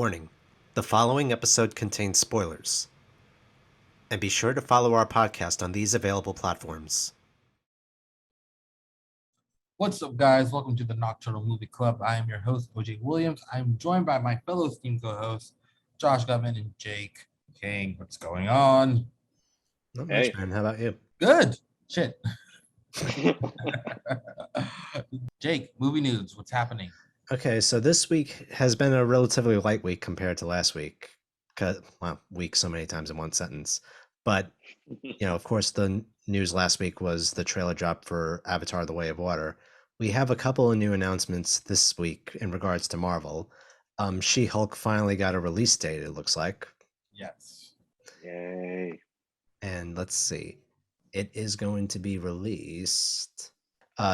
Warning, the following episode contains spoilers. And be sure to follow our podcast on these available platforms. What's up, guys? Welcome to the Knockturnal Movie Club. I am your host, OJ Williams. I'm joined by my fellow Steam co-hosts, Josh Govin and Jake King. What's going on? Not much, man. How about you? Good. Shit. Jake, movie news. What's happening? Okay, so this week has been a relatively light week compared to last week. Week so many times in one sentence. But, of course, the news last week was the trailer drop for Avatar: The Way of Water. We have a couple of new announcements this week in regards to Marvel. She-Hulk finally got a release date, it looks like. Yes. Yay. And let's see. It is going to be released.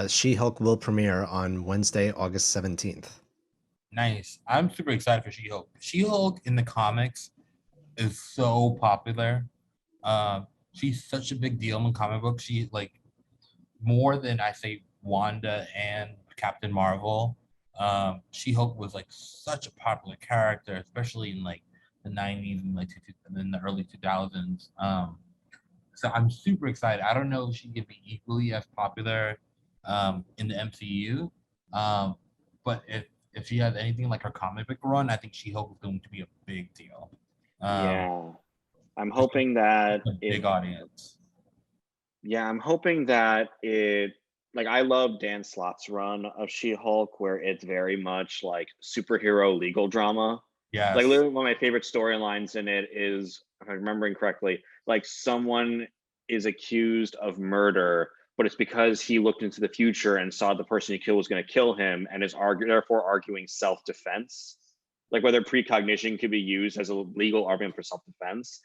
She-Hulk will premiere on Wednesday, August 17th. Nice. I'm super excited for She-Hulk. She-Hulk in the comics is so popular. She's such a big deal in comic books. She's like more than I say Wanda and Captain Marvel. She-Hulk was like such a popular character, especially in like the 90s and like in the early 2000s. So I'm super excited. I don't know if she could be equally as popular in the MCU, but if she has anything like her comic book run, I think She-Hulk is going to be a big deal. Yeah. I'm hoping that a big audience. Yeah, I'm hoping that I love Dan Slott's run of She-Hulk, where it's very much like superhero legal drama. Yeah. Like literally one of my favorite storylines in it is, if I'm remembering correctly, like someone is accused of murder, but it's because he looked into the future and saw the person he killed was going to kill him and is therefore arguing self-defense. Like whether precognition could be used as a legal argument for self-defense.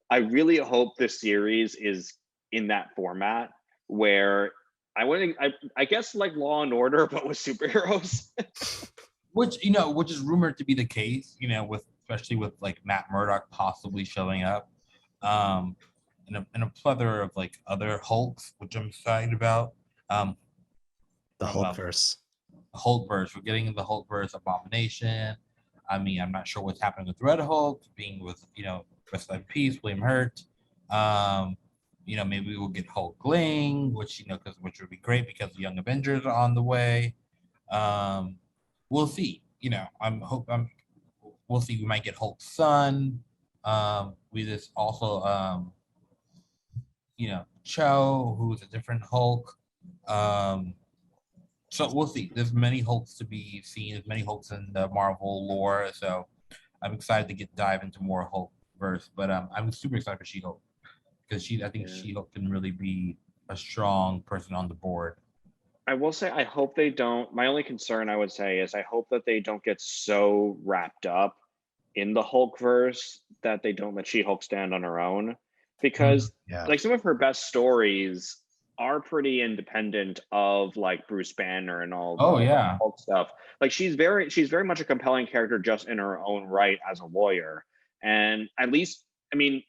I really hope this series is in that format where I guess like Law and Order, but with superheroes. Which is rumored to be the case, especially with like Matt Murdock possibly showing up, and a plethora of like other Hulks, which I'm excited about. The Hulkverse. Hulkverse. We're getting into the Hulkverse. Abomination. I mean, I'm not sure what's happening with Red Hulk, being with rest in peace, William Hurt. Maybe we'll get Hulkling, which would be great because the Young Avengers are on the way. We'll see. We'll see. We might get Hulk's son. We just also Cho, who's a different Hulk. So we'll see. There's many Hulks to be seen. There's many Hulks in the Marvel lore. So I'm excited to dive into more Hulkverse. But I'm super excited for She-Hulk because She-Hulk can really be a strong person on the board. I will say, I hope they don't. My only concern, I would say, is I hope that they don't get so wrapped up in the Hulkverse that they don't let She-Hulk stand on her own. Because like some of her best stories are pretty independent of like Bruce Banner and all Hulk stuff. Like she's very much a compelling character just in her own right as a lawyer. And at least,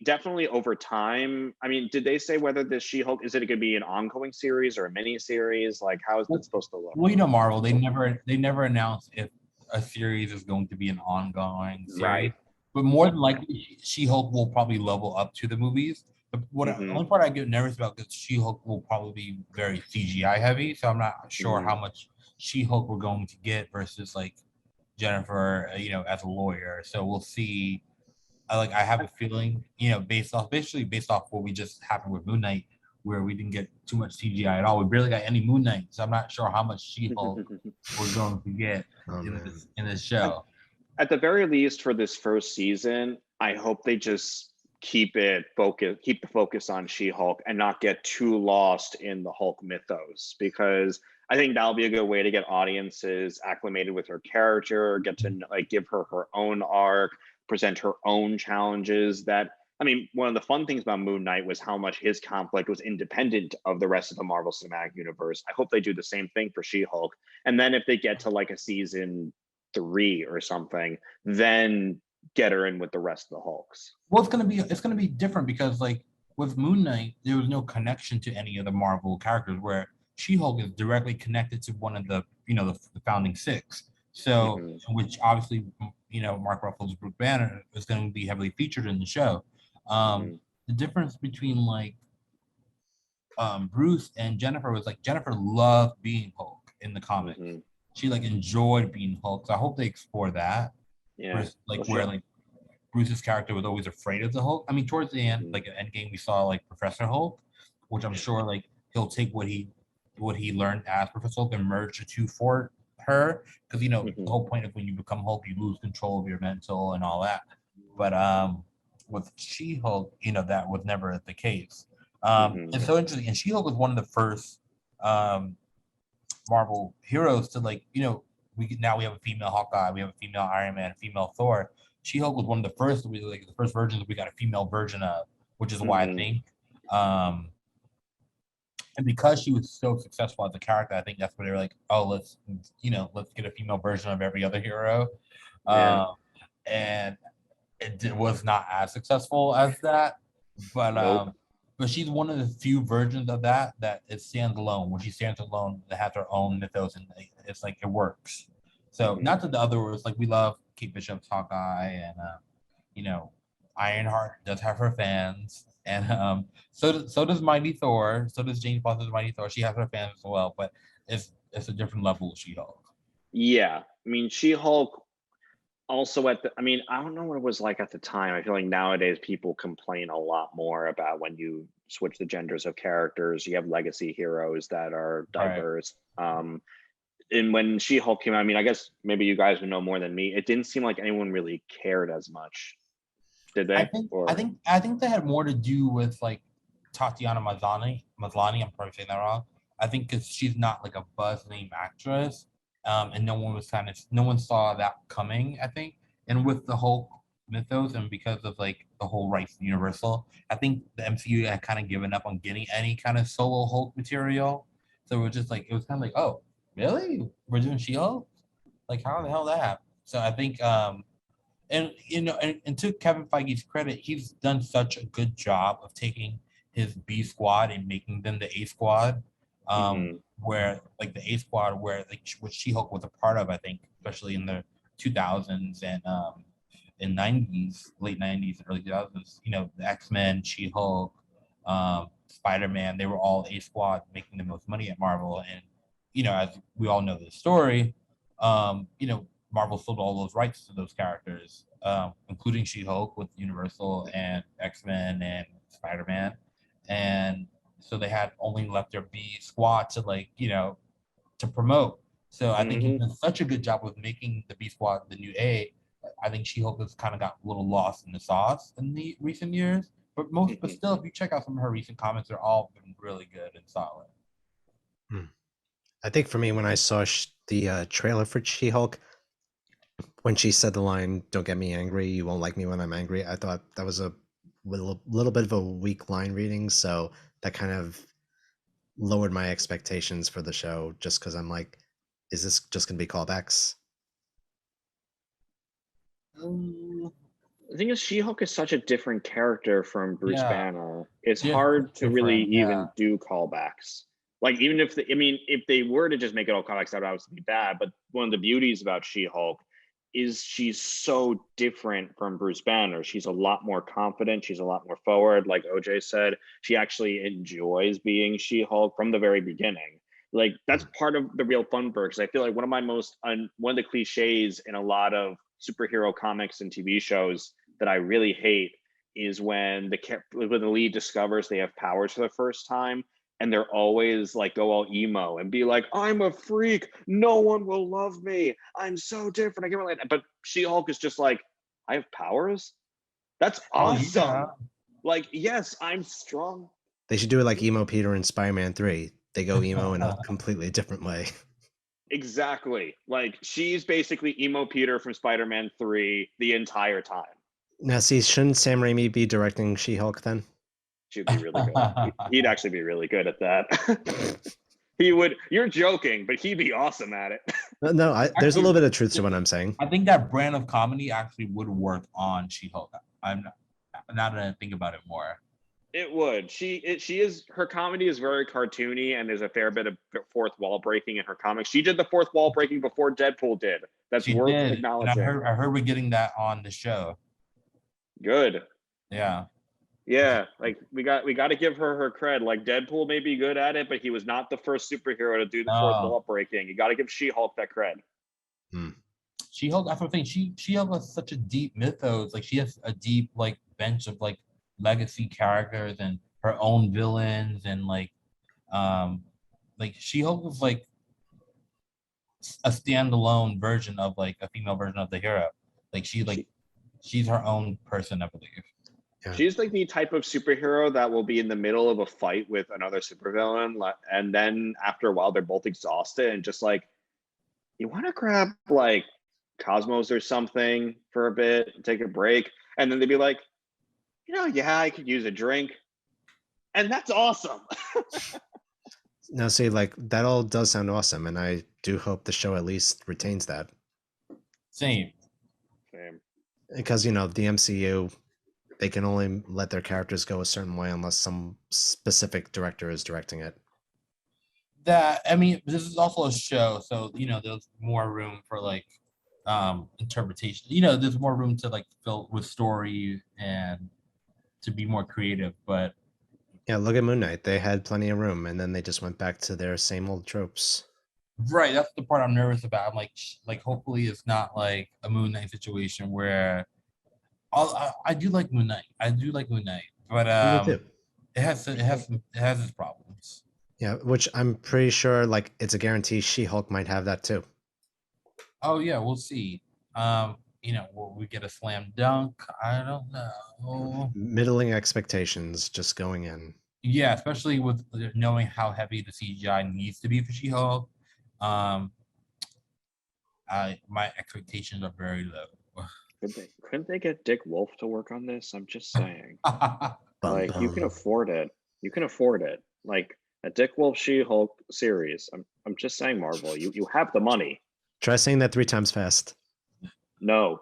definitely over time. Did they say whether this She-Hulk is it going to be an ongoing series or a mini series? Like, how is that supposed to look? Well, Marvel, they never announced if a series is going to be an ongoing series. Right. But more than likely, She-Hulk will probably level up to the movies. The only part I get nervous about is She-Hulk will probably be very CGI heavy, so I'm not sure how much She-Hulk we're going to get versus like Jennifer, as a lawyer. So we'll see. I have a feeling, based off what we just happened with Moon Knight, where we didn't get too much CGI at all. We barely got any Moon Knight, so I'm not sure how much She-Hulk we're going to get in this show. At the very least, for this first season, I hope they just keep the focus on She-Hulk and not get too lost in the Hulk mythos, because I think that'll be a good way to get audiences acclimated with her character, get to give her own arc, present her own challenges. One of the fun things about Moon Knight was how much his conflict was independent of the rest of the Marvel Cinematic Universe. I hope they do the same thing for She-Hulk. And then if they get to like a season 3 or something, then get her in with the rest of the Hulks. Well, it's gonna be different because like with Moon Knight, there was no connection to any of the Marvel characters, where She-Hulk is directly connected to one of the the founding six. So, which obviously, Mark Ruffalo's Bruce Banner is going to be heavily featured in the show. The difference between like Bruce and Jennifer was like Jennifer loved being Hulk in the comics. She like enjoyed being Hulk. So I hope they explore that. Yeah. Where like Bruce's character was always afraid of the Hulk. I mean, towards the end, like at Endgame, we saw like Professor Hulk, which I'm sure like he'll take what he learned as Professor Hulk and merge the two for her. Because the whole point of when you become Hulk, you lose control of your mental and all that. But with She-Hulk, that was never the case. It's so interesting. And She-Hulk was one of the first Marvel heroes to like, we have a female Hawkeye, we have a female Iron Man, a female Thor. She-Hulk was one of the first, the first versions we got a female version of, which is why I think, and because she was so successful as a character, I think that's where they were like, oh, let's get a female version of every other hero, and it was not as successful as that, but but she's one of the few versions of that it stands alone. When she stands alone, that has her own mythos, and it's like it works. So not that the other was like we love Kate Bishop's Hawkeye, and Ironheart does have her fans, and so does Mighty Thor. So does Jane Foster's Mighty Thor. She has her fans as well, but it's a different level of She-Hulk. Yeah, I mean She-Hulk. Also I don't know what it was like at the time. I feel like nowadays people complain a lot more about when you switch the genders of characters. You have legacy heroes that are diverse. Right. And when She-Hulk came out, I guess maybe you guys would know more than me. It didn't seem like anyone really cared as much. Did they? I think that had more to do with like Tatiana Maslany. I'm probably saying that wrong. I think because she's not like a buzz name actress. And no one saw that coming, I think. And with the Hulk mythos, and because of like the whole rights to Universal, I think the MCU had kind of given up on getting any kind of solo Hulk material. So it was kind of like, oh, really? We're doing She-Hulk? Like, how the hell that happened? So I think, and to Kevin Feige's credit, he's done such a good job of taking his B squad and making them the A squad. Where like the A squad, where like what She-Hulk was a part of, I think, especially in the 2000s and in 90s, late 90s, early 2000s, the X-Men, She-Hulk, Spider-Man, they were all A squad, making the most money at Marvel. And as we all know the story, Marvel sold all those rights to those characters, including She-Hulk with Universal and X-Men and Spider-Man, and so they had only left their B squad to to promote. So I think he's done such a good job with making the B squad the new A. I think She-Hulk has kind of got a little lost in the sauce in the recent years. But but still, if you check out some of her recent comments, they're all been really good and solid. I think for me, when I saw the trailer for She-Hulk, when she said the line, "Don't get me angry, you won't like me when I'm angry," I thought that was a little bit of a weak line reading. So that kind of lowered my expectations for the show, just because I'm like, is this just going to be callbacks? The thing is, She-Hulk is such a different character from Bruce Banner. It's hard to really even do callbacks. Like, even if they were to just make it all callbacks, that would obviously be bad. But one of the beauties about She-Hulk is she's so different from Bruce Banner. She's a lot more confident. She's a lot more forward. Like OJ said, she actually enjoys being She-Hulk from the very beginning. Like, that's part of the real fun for her. Because I feel like one of the cliches in a lot of superhero comics and TV shows that I really hate is when the lead discovers they have powers for the first time, and they're always like go all emo and be like, I'm a freak, no one will love me, I'm so different, I can't relate. But She-Hulk is just like, I have powers? That's awesome. Oh, yeah. Like, yes, I'm strong. They should do it like Emo Peter in Spider-Man 3. They go emo in a completely different way. Exactly. Like, she's basically Emo Peter from Spider-Man 3 the entire time. Now, see, shouldn't Sam Raimi be directing She-Hulk then? She'd be really good. He'd actually be really good at that. He would. You're joking, but he'd be awesome at it. No, there's a little bit of truth to what I'm saying. I think that brand of comedy actually would work on She-Hulk. I'm not gonna think about it more. It would. She is, her comedy is very cartoony, and there's a fair bit of fourth wall breaking in her comics. She did the fourth wall breaking before Deadpool did. That's She worth did, and acknowledging. I heard we're getting that on the show. Good. Yeah. Yeah, like we got to give her cred. Like Deadpool may be good at it, but he was not the first superhero to do the fourth wall breaking. You got to give She-Hulk that cred. She-Hulk, that's what I'm saying. She-Hulk has such a deep mythos. Like she has a deep like bench of like legacy characters and her own villains, and like She-Hulk is like a standalone version of like a female version of the hero. Like she's her own person, I believe. Yeah. She's like the type of superhero that will be in the middle of a fight with another supervillain, and then after a while they're both exhausted and just like, you want to grab like Cosmos or something for a bit and take a break, and then they'd be like, yeah, I could use a drink, and that's awesome. Now, see, like that all does sound awesome, and I do hope the show at least retains that. Same. Because the MCU, they can only let their characters go a certain way unless some specific director is directing it. This is also a show, so there's more room for like interpretation. There's more room to like fill with story and to be more creative. But yeah, look at Moon Knight. They had plenty of room, and then they just went back to their same old tropes. Right, that's the part I'm nervous about. I'm like hopefully it's not like a Moon Knight situation where I do like Moon Knight. I do like Moon Knight, but it has its problems. Yeah, which I'm pretty sure like it's a guarantee She-Hulk might have that too. Oh yeah, we'll see. Will we get a slam dunk? I don't know. Middling expectations just going in. Yeah, especially with knowing how heavy the CGI needs to be for She-Hulk. My expectations are very low. Couldn't they get Dick Wolf to work on this? I'm just saying. Like you can afford it. You can afford it. Like a Dick Wolf She-Hulk series. I'm just saying, Marvel. You have the money. Try saying that 3 times fast. No.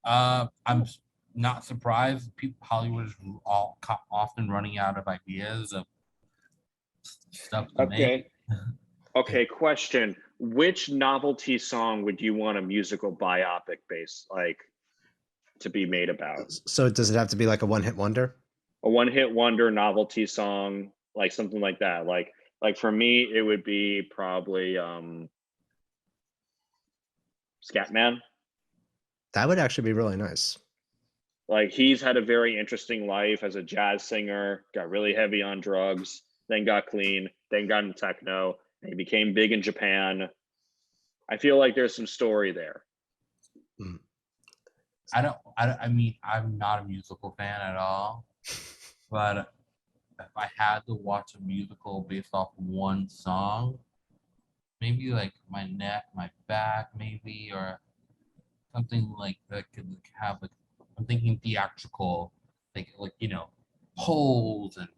I'm not surprised. Hollywood is often running out of ideas of stuff to make. Okay, question. Which novelty song would you want a musical biopic based to be made about? So does it have to be like a one-hit wonder? A one-hit wonder novelty song, like something like that. Like for me, it would be probably Scatman. That would actually be really nice. Like he's had a very interesting life as a jazz singer, got really heavy on drugs, then got clean, then got into techno, and he became big in Japan. I feel like there's some story there. I'm not a musical fan at all, but if I had to watch a musical based off one song, maybe like My Neck, My Back, maybe, or something like that could have like, I'm thinking theatrical, like poles and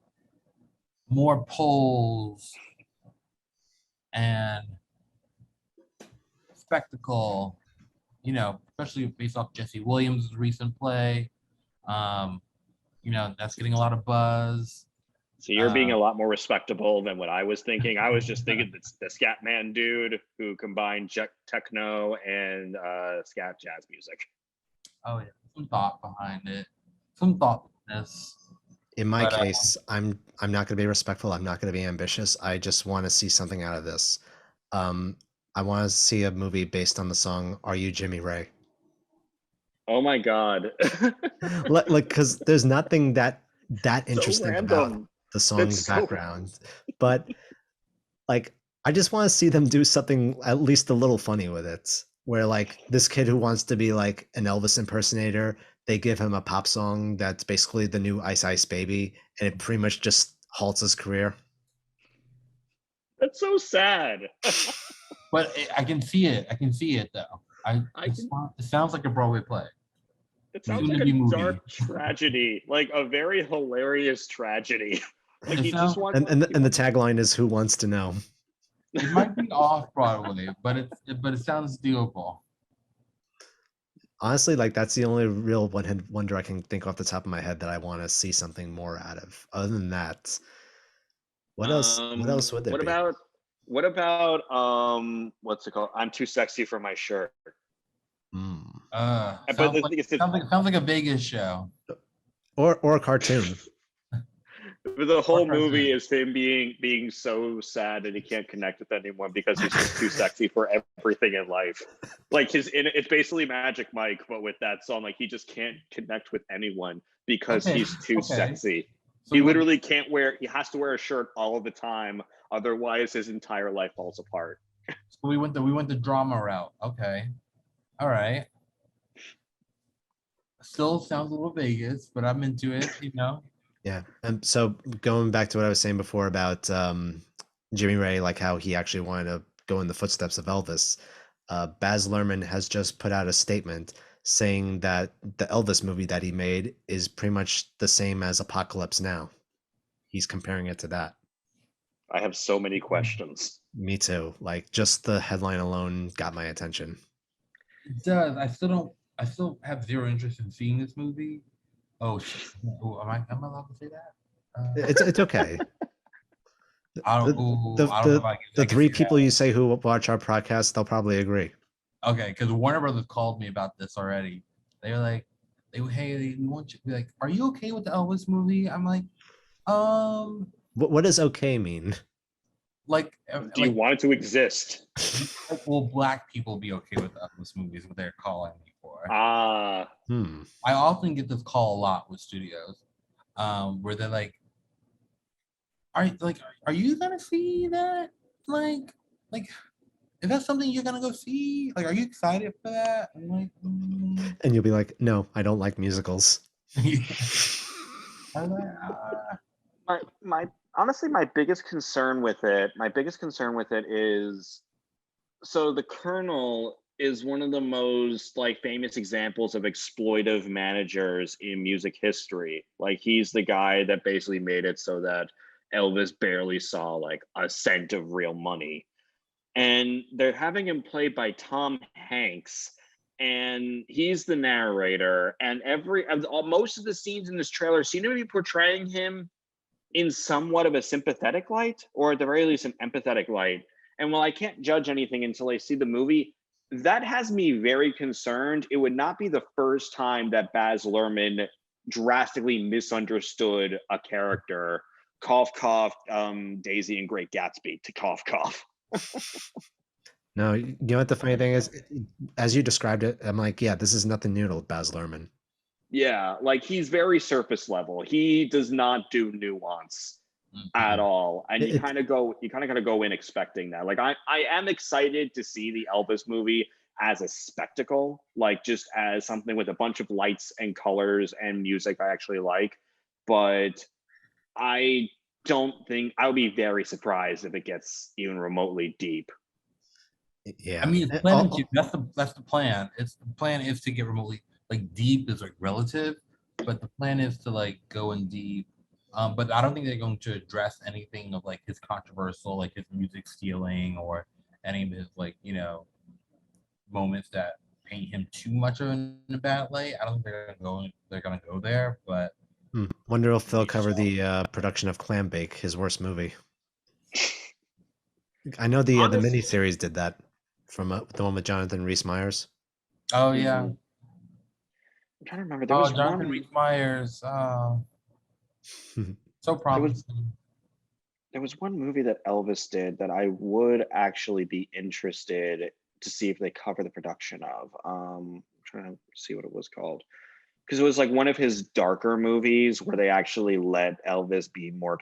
more poles and spectacle, especially based off Jesse Williams' recent play. That's getting a lot of buzz. So you're being a lot more respectable than what I was thinking. I was just thinking the Scatman dude who combined techno and scat jazz music. Oh yeah, some thought behind it, some thoughtfulness. In my case, I'm not going to be respectful. I'm not going to be ambitious. I just want to see something out of this. I want to see a movie based on the song "Are You Jimmy Ray?" Oh my god! Like, because there's nothing that interesting about the song's background, but like I just want to see them do something at least a little funny with it. Where like this kid who wants to be like an Elvis impersonator, they give him a pop song that's basically the new Ice Ice Baby, and it pretty much just halts his career. That's so sad. But I can see it. I can see it though. It sounds like a Broadway play. It sounds like a dark tragedy, like a very hilarious tragedy. Like he just wants. And the tagline is "Who wants to know?" It might be off Broadway, but it sounds doable. Honestly, like that's the only real one-hit wonder I can think off the top of my head that I want to see something more out of. Other than that, what else? What else would there What be? about what's it called? I'm too sexy for my shirt. Hmm. But the thing is, Sounds like a Vegas show. Or a cartoon. the whole movie cartoon. is him being so sad that he can't connect with anyone because he's just too sexy for everything in life. Like it's basically Magic Mike, but with that song, like he just can't connect with anyone because Okay, he's too okay. sexy. So He what- literally can't wear. He has to wear a shirt all of the time, otherwise his entire life falls apart. So we went the drama route. Okay, all right. Still sounds a little Vegas, but I'm into it. You know. Yeah. And so going back to what I was saying before about Jimmy Ray, like how he actually wanted to go in the footsteps of Elvis, Baz Luhrmann has just put out a statement saying that the Elvis movie that he made is pretty much the same as Apocalypse Now. He's comparing it to that. I have so many questions. Me too. Like just the headline alone got my attention. It does. I still have zero interest in seeing this movie. Oh, am I allowed to say that? It's okay. I don't know if I The can three say people that. you say who watch our podcast, they'll probably agree. Okay, because Warner Brothers called me about this already. They were like, we want you. Like, are you okay with the Elvis movie? I'm like, What does okay mean? like, Do you want it to exist? will black people be okay with the Elvis movies? What they're calling me for? Ah, I often get this call a lot with studios, where they're like, are you gonna see that? Like, is that something you're gonna go see? Like, are you excited for that? I'm like, and you'll be like, no, I don't like musicals. I'm like, ah. my honestly, my biggest concern with it is, so the Colonel is one of the most like famous examples of exploitive managers in music history. Like he's the guy that basically made it so that Elvis barely saw like a cent of real money. And they're having him played by Tom Hanks, and he's the narrator. And most of the scenes in this trailer seem to be portraying him in somewhat of a sympathetic light, or at the very least an empathetic light. And while I can't judge anything until I see the movie, that has me very concerned. It would not be the first time that Baz Luhrmann drastically misunderstood a character. Cough, cough, Daisy and Great Gatsby to cough, cough. No, you know what the funny thing is? As you described it, I'm like, yeah, this is nothing new to Baz Luhrmann. Yeah, like he's very surface level. He does not do nuance at all, and you kind of got to go in expecting that. Like I am excited to see the Elvis movie as a spectacle, like just as something with a bunch of lights and colors and music I actually like. But I don't think, I would be very surprised if it gets even remotely deep. Yeah, I mean, it's planning to. That's the plan. The plan is to get remotely like deep is like relative, but the plan is to like go in deep. But I don't think they're going to address anything of like his controversial, like his music stealing or any of his like moments that paint him too much in a bad light. I don't think they're gonna go there, but wonder if they'll cover the production of Clambake, his worst movie. I know the miniseries did that from the one with Jonathan Rhys-Meyers. Oh yeah. I'm trying to remember. There was Jonathan Rhys-Meyers. So promising. There was one movie that Elvis did that I would actually be interested to see if they cover the production of. I'm trying to see what it was called, because it was like one of his darker movies where they actually let Elvis be more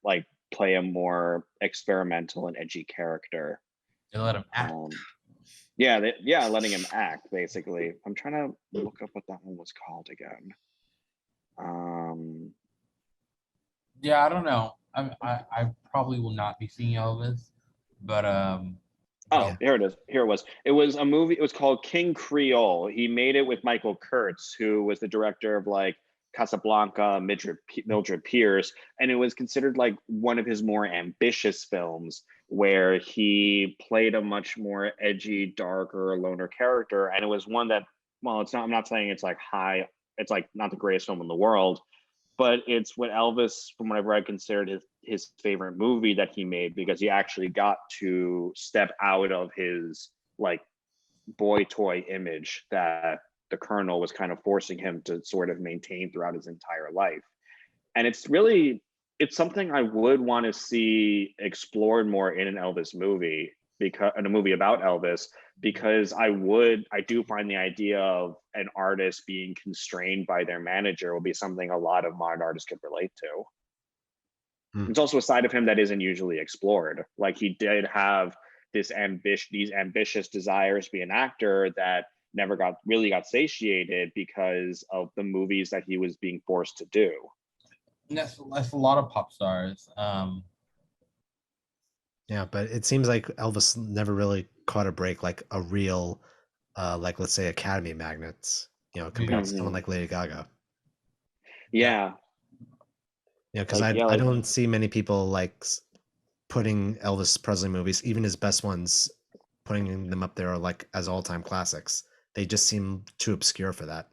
like play a more experimental and edgy character. They let him act. Letting him act basically. I'm trying to look up what that one was called again. Yeah, I don't know. I probably will not be seeing Elvis, but here it is. Here it was. It was a movie. It was called King Creole. He made it with Michael Kurtz, who was the director of like Casablanca, Mildred Pierce, and it was considered like one of his more ambitious films, where he played a much more edgy, darker, loner character, and it was one that well, it's not. I'm not saying it's like high. It's like not the greatest film in the world, but it's what Elvis, from whatever I considered his favorite movie that he made, because he actually got to step out of his like boy toy image that the Colonel was kind of forcing him to sort of maintain throughout his entire life. And it's something I would want to see explored more in an Elvis movie, because in a movie about Elvis, because I do find the idea of an artist being constrained by their manager will be something a lot of modern artists could relate to. It's also a side of him that isn't usually explored. Like, he did have these ambitious desires to be an actor that never got satiated because of the movies that he was being forced to do. And that's a lot of pop stars. Yeah, but it seems like Elvis never really caught a break, like a real, like let's say Academy magnets, compared to someone like Lady Gaga. Yeah. Yeah, because I don't see many people like putting Elvis Presley movies, even his best ones, putting them up there like as all-time classics. They just seem too obscure for that.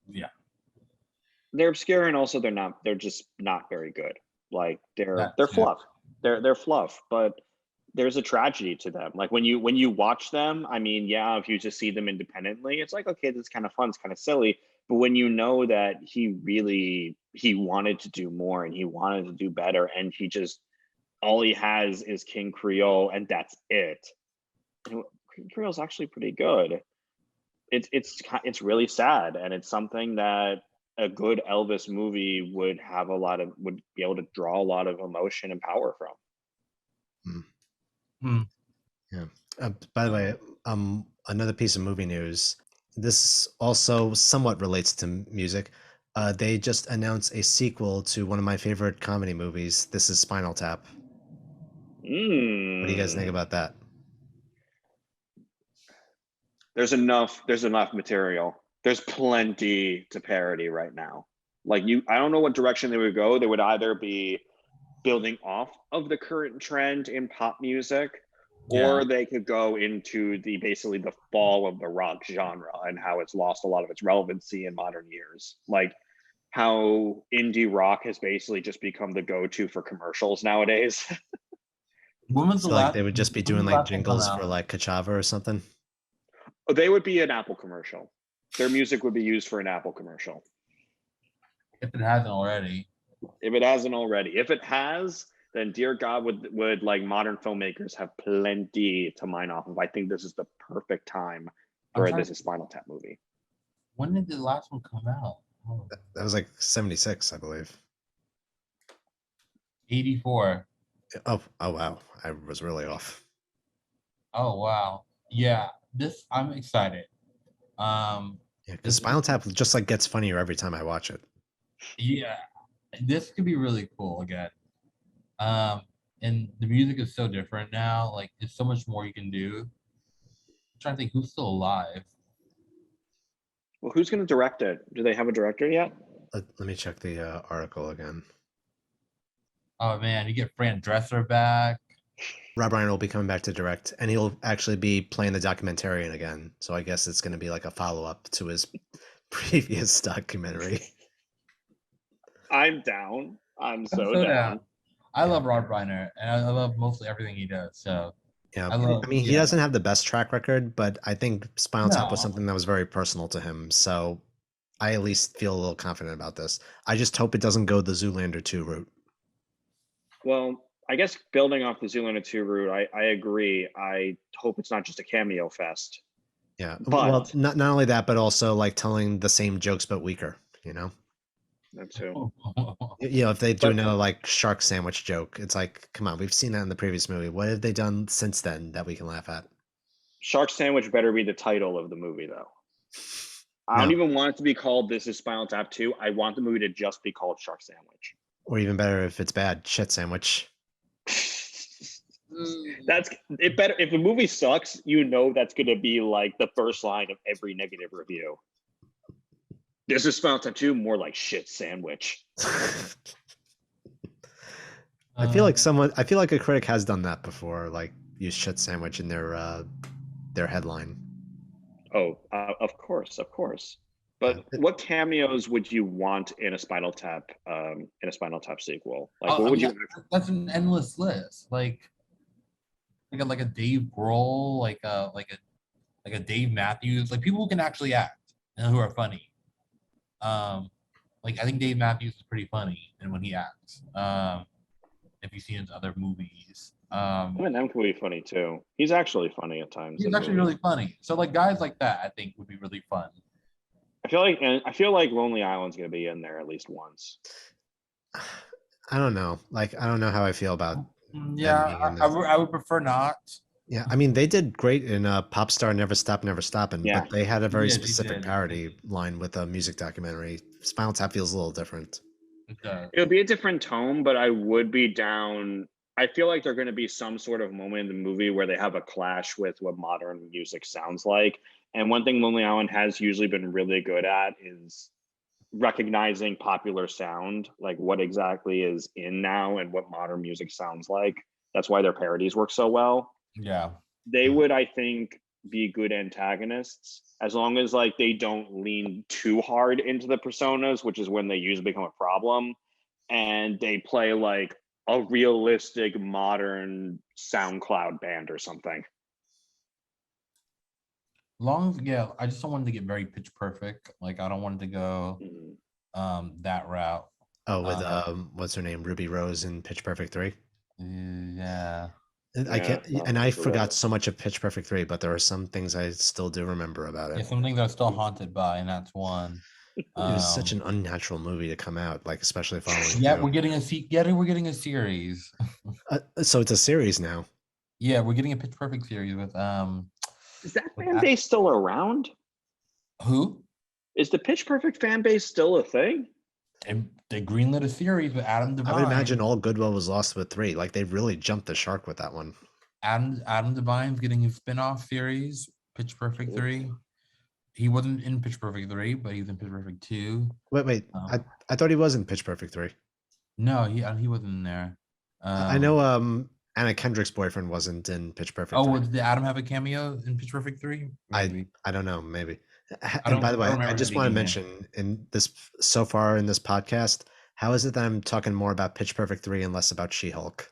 Yeah. They're obscure, and also they're just not very good. Like, they're fluff. They're fluff, but there's a tragedy to them. Like, when you watch them, I mean, yeah, if you just see them independently, it's like, okay, this is kind of fun, it's kind of silly. But when you know that he wanted to do more and he wanted to do better, and all he has is King Creole, and that's it. And King Creole's actually pretty good. It's really sad, and it's something that a good Elvis movie would be able to draw a lot of emotion and power from. Yeah. By the way, another piece of movie news. This also somewhat relates to music. They just announced a sequel to one of my favorite comedy movies. This is Spinal Tap. What do you guys think about that? There's enough material. There's plenty to parody right now. Like, I don't know what direction they would go. They would either be building off of the current trend in pop music, or they could go into basically the fall of the rock genre and how it's lost a lot of its relevancy in modern years. Like, how indie rock has basically just become the go-to for commercials nowadays. When was the like last? They would just be doing like jingles for like Kachava or something. They would be an Apple commercial. Their music would be used for an Apple commercial. If it hasn't already. If it has, then dear God, would like modern filmmakers have plenty to mine off of. I think this is the perfect time for this Spinal Tap movie. When did the last one come out? That was like 76, I believe. 84. Oh wow. I was really off. Oh wow. Yeah, I'm excited. Yeah, because Spinal Tap just like gets funnier every time I watch it. Yeah, this could be really cool again. And the music is so different now. Like, there's so much more you can do. I'm trying to think who's still alive. Well, who's going to direct it? Do they have a director yet? Let me check the article again. Oh man, you get Fran Dresser back. Rob Reiner will be coming back to direct, and he'll actually be playing the documentarian again. So I guess it's going to be like a follow-up to his previous documentary. I'm down. I'm so down. I love Rob Reiner, and I love mostly everything he does. So yeah, I mean, he doesn't have the best track record, but I think Spinal Tap was something that was very personal to him. So I at least feel a little confident about this. I just hope it doesn't go the Zoolander 2 route. Well, I guess building off the Zoolander 2 route, I agree. I hope it's not just a cameo fest. Yeah, but well, not only that, but also like telling the same jokes but weaker. That too. If they do another like shark sandwich joke, it's like, come on, we've seen that in the previous movie. What have they done since then that we can laugh at? Shark sandwich better be the title of the movie, though. I don't even want it to be called This is Spinal Tap 2. I want the movie to just be called Shark Sandwich. Or even better, if it's bad, shit sandwich. That's it. Better if the movie sucks, that's going to be like the first line of every negative review. This is Spinal Tap 2, more like shit sandwich. I feel like a critic has done that before, like use shit sandwich in their headline. Of course, of course. But what cameos would you want in a Spinal Tap sequel? Like, what would you? That's an endless list. Like a Dave Grohl, like a Dave Matthews, like people who can actually act and who are funny. Like I think Dave Matthews is pretty funny, and when he acts, if you've seen his other movies, Eminem can be funny too. He's actually funny at times. he's actually really funny. So like guys like that, I think would be really fun. I feel like Lonely Island's gonna be in there at least once. I don't know. Like, I don't know how I feel about. Yeah, I would prefer not. Yeah, I mean, they did great in Pop Star Never Stop, Never Stoppin', Yeah. but they had a very Yeah, they specific did. parody line with a music documentary. Spinal Tap feels a little different. It does. It'll be a different tone, but I would be down. I feel like there's going to be some sort of moment in the movie where they have a clash with what modern music sounds like. And one thing Lonely Island has usually been really good at is recognizing popular sound, like what exactly is in now and what modern music sounds like. That's why their parodies work so well. Yeah. They would, I think, be good antagonists as long as like they don't lean too hard into the personas, which is when they usually become a problem, and they play like a realistic modern SoundCloud band or something. Yeah, I just don't want it to get very pitch perfect. Like I don't want it to go that route. Oh, with what's her name, Ruby Rose in Pitch Perfect 3. Yeah. I can't, and I forgot so much of Pitch Perfect 3, but there are some things I still do remember about it. Yeah, some things I'm still haunted by, and that's one. It was such an unnatural movie to come out, like especially following. Yeah, we're getting a series. So it's a series now. Yeah, we're getting a Pitch Perfect series with Is that fan base still around? Who? Is the Pitch Perfect fan base still a thing? And they greenlit a series with Adam Devine. I would imagine all goodwill was lost with 3. Like they really jumped the shark with that one. Adam Devine's getting his spin-off series, Pitch Perfect 3. He wasn't in Pitch Perfect 3, but he's in Pitch Perfect 2. Wait. I thought he was in Pitch Perfect 3. No, he wasn't in there. I know Anna Kendrick's boyfriend wasn't in Pitch Perfect 3. Did Adam have a cameo in Pitch Perfect 3? I don't know, maybe. And by the way, I just want to mention in this so far in this podcast, how is it that I'm talking more about Pitch Perfect 3 and less about She-Hulk?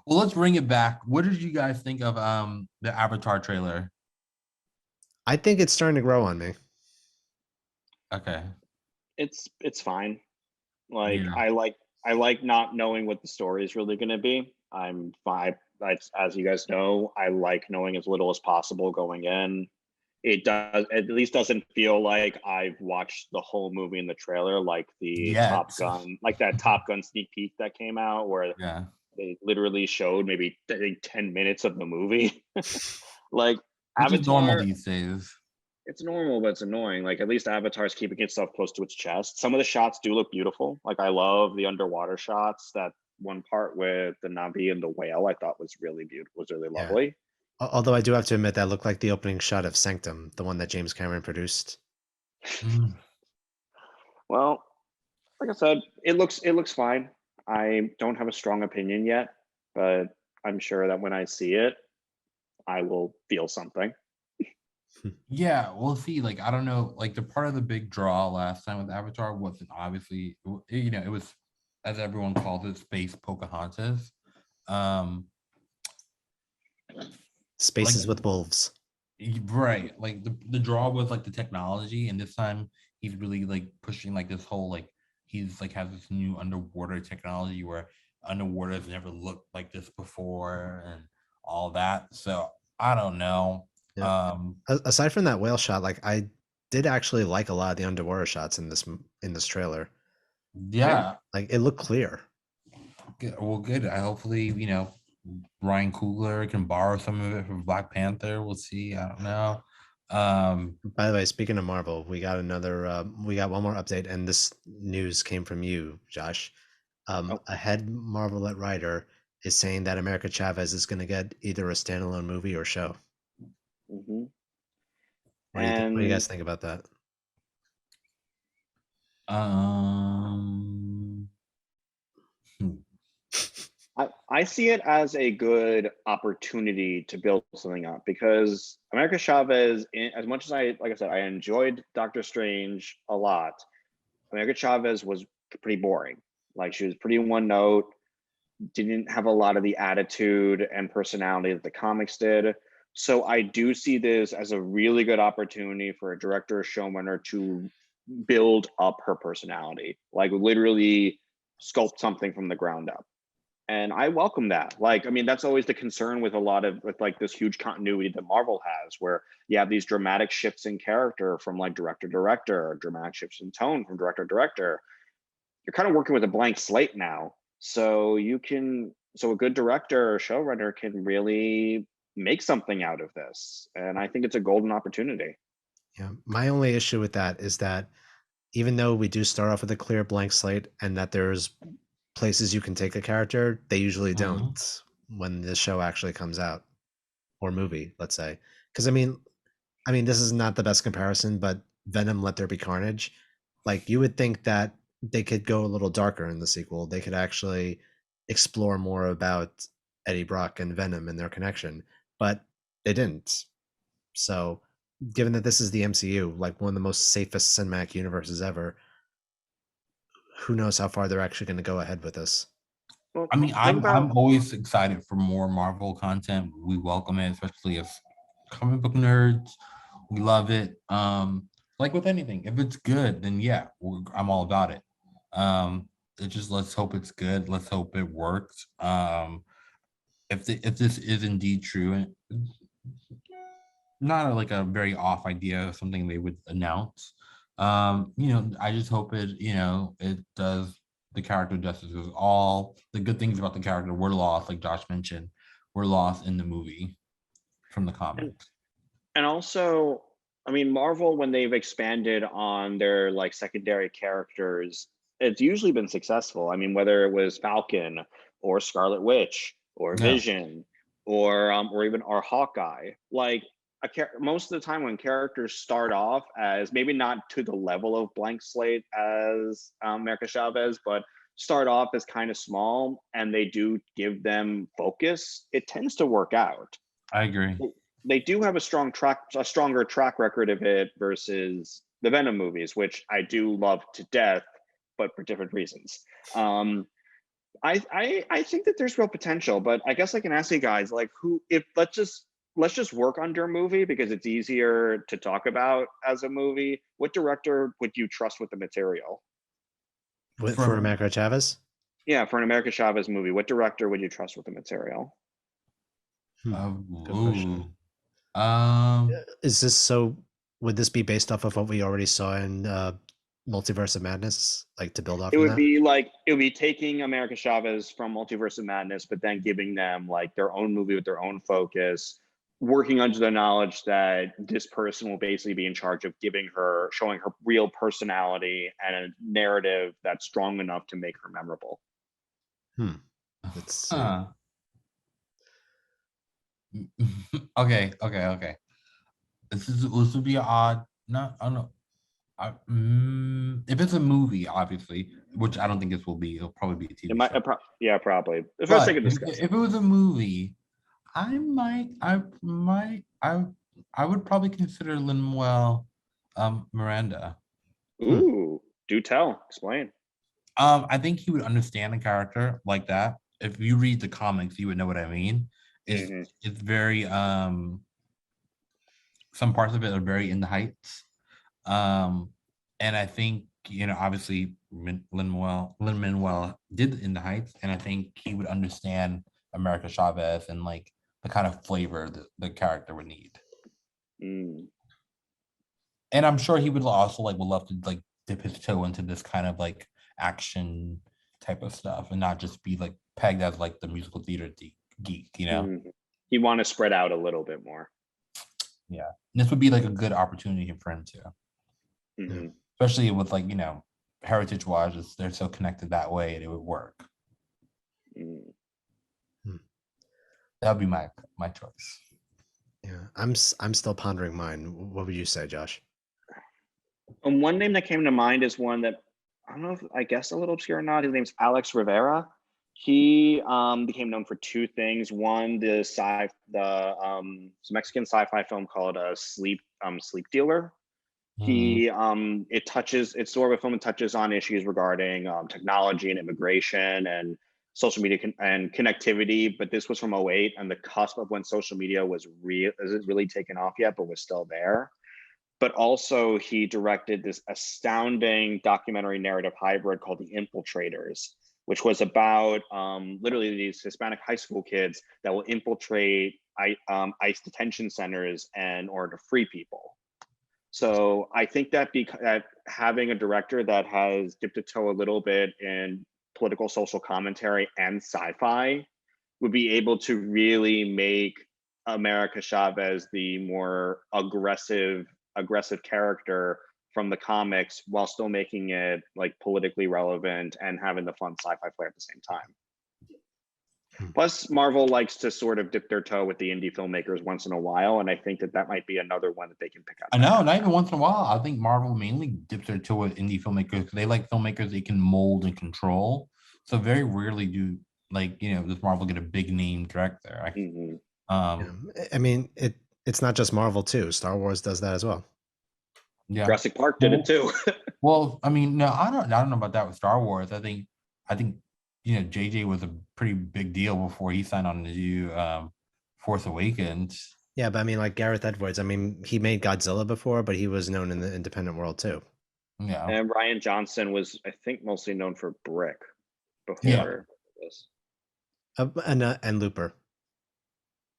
Well, let's bring it back. What did you guys think of the Avatar trailer? I think it's starting to grow on me. Okay. It's fine. Like I like not knowing what the story is really going to be. I'm fine. As you guys know, I like knowing as little as possible going in. It does at least doesn't feel like I've watched the whole movie in the trailer, like the Top Gun, like that Top Gun sneak peek that came out where they literally showed maybe 10 minutes of the movie. Like Which Avatar, is normal these days. It's normal, but it's annoying. Like at least Avatar's keeping itself close to its chest. Some of the shots do look beautiful. Like I love the underwater shots. That one part with the Navi and the whale, I thought was really beautiful, was really lovely. Although I do have to admit that looked like the opening shot of Sanctum, the one that James Cameron produced. Well, like I said, it looks fine. I don't have a strong opinion yet, but I'm sure that when I see it, I will feel something. Yeah, we'll see. Like, I don't know. Like, the part of the big draw last time with Avatar wasn't obviously, it was, as everyone calls it, space Pocahontas. Spaces with wolves. Right. Like the draw was like the technology, and this time he's really like pushing like this whole like he's like has this new underwater technology where underwater has never looked like this before and all that. So I don't know. Yeah. Aside from that whale shot, like I did actually like a lot of the underwater shots in this trailer. Yeah. Like it looked clear. Well, good. I hopefully, Ryan Coogler can borrow some of it from Black Panther. We'll see. I don't know. By the way, speaking of Marvel, we got one more update, and this news came from you, Josh. A head Marvel writer is saying that America Chavez is going to get either a standalone movie or show. Mm-hmm. What do you guys think about that? I I see it as a good opportunity to build something up because America Chavez, as much as like I said, I enjoyed Doctor Strange a lot. America Chavez was pretty boring. Like she was pretty one note, didn't have a lot of the attitude and personality that the comics did. So I do see this as a really good opportunity for a director or showrunner to build up her personality, like literally sculpt something from the ground up. And I welcome that. Like, I mean, that's always the concern with with like this huge continuity that Marvel has, where you have these dramatic shifts in character from like director to director, or dramatic shifts in tone from director to director. You're kind of working with a blank slate now. So so a good director or showrunner can really make something out of this. And I think it's a golden opportunity. Yeah. My only issue with that is that even though we do start off with a clear blank slate and that there's places you can take a character, they usually don't when the show actually comes out, or movie, let's say. Because I mean, this is not the best comparison, but Venom: Let There Be Carnage. Like you would think that they could go a little darker in the sequel. They could actually explore more about Eddie Brock and Venom and their connection, but they didn't. So, given that this is the MCU, like one of the most safest cinematic universes ever, who knows how far they're actually going to go ahead with this. Well, I mean, I'm always excited for more Marvel content. We welcome it, especially as comic book nerds. We love it. Like with anything, if it's good, then yeah, I'm all about it. It just let's hope it's good. Let's hope it works. If this is indeed true, and not like a very off idea, something they would announce. I just hope it does the character justice, because all the good things about the character were lost, like Josh mentioned, were lost in the movie from the comics. And also, I mean, Marvel, when they've expanded on their like secondary characters, it's usually been successful. I mean, whether it was Falcon or Scarlet Witch or Yeah. Vision or even our Hawkeye, like most of the time when characters start off as maybe not to the level of blank slate as America Chavez, but start off as kind of small and they do give them focus, it tends to work out. I agree. They do have a stronger track record of it versus the Venom movies, which I do love to death, but for different reasons. I think that there's real potential, but I guess I can ask you guys, like, let's just work under a movie because it's easier to talk about as a movie. What director would you trust with the material? For America Chavez? Yeah, for an America Chavez movie, what director would you trust with the material? Good question. Um, Is this so? Would this be based off of what we already saw in Multiverse of Madness, like to build off? It would be taking America Chavez from Multiverse of Madness, but then giving them like their own movie with their own focus, working under the knowledge that this person will basically be in charge of showing her real personality and a narrative that's strong enough to make her memorable. Let's see. Okay. This would be odd. No, I don't know. If it's a movie, obviously, which I don't think this will be, it'll probably be a TV show. Yeah, probably. But if it was a movie, I would probably consider Lin-Manuel Miranda. Ooh, do tell. Explain. I think he would understand a character like that. If you read the comics, you would know what I mean. It's very some parts of it are very in the heights. And I think, obviously Lin-Manuel did In the Heights, and I think he would understand America Chavez and like the kind of flavor that the character would need. And I'm sure he would also would love to like dip his toe into this kind of like action type of stuff and not just be like pegged as like the musical theater geek, He'd want to spread out a little bit more. Yeah. And this would be like a good opportunity for him too. Especially with heritage wise, they're so connected that way, and it would work. That would be my choice. Yeah, I'm still pondering mine. What would you say, Josh? And one name that came to mind is one that I don't know if I guess a little obscure or not. His name's Alex Rivera. He became known for two things. One, the Mexican sci-fi film called Sleep Dealer. It's sort of a film that touches on issues regarding technology and immigration and social media and connectivity. But this was from 2008, and the cusp of when social media isn't really taken off yet, but was still there. But also he directed this astounding documentary narrative hybrid called The Infiltrators, which was about literally these Hispanic high school kids that will infiltrate ICE detention centers in order to free people. So I think that having a director that has dipped a toe a little bit in political social commentary and sci-fi would be able to really make America Chavez the more aggressive character from the comics while still making it like politically relevant and having the fun sci-fi flair at the same time. Plus, Marvel likes to sort of dip their toe with the indie filmmakers once in a while, and I think that might be another one that they can pick up. I know, not even once in a while. I think Marvel mainly dips their toe with indie filmmakers. They like filmmakers they can mold and control. So very rarely do does Marvel get a big name director. I mean, it's not just Marvel too. Star Wars does that as well. Yeah, Jurassic Park did it too. Well, I mean, no, I don't know about that with Star Wars. I think JJ was a pretty big deal before he signed on to do Force Awakens. Yeah, but I mean, like Gareth Edwards. I mean, he made Godzilla before, but he was known in the independent world too. Yeah, and Rian Johnson was, I think, mostly known for Brick before this. And Looper.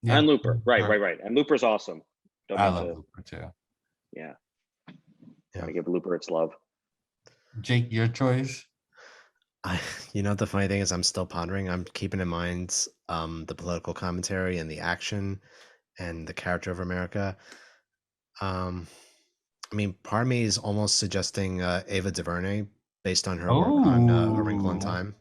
Yeah. And Looper, right. And Looper's awesome. I love Looper too. Yeah. Gotta give Looper its love. Jake, your choice? The funny thing is I'm still pondering. I'm keeping in mind the political commentary and the action and the character of America. I mean, part of me is almost suggesting Ava DuVernay based on her work on A Wrinkle in Time.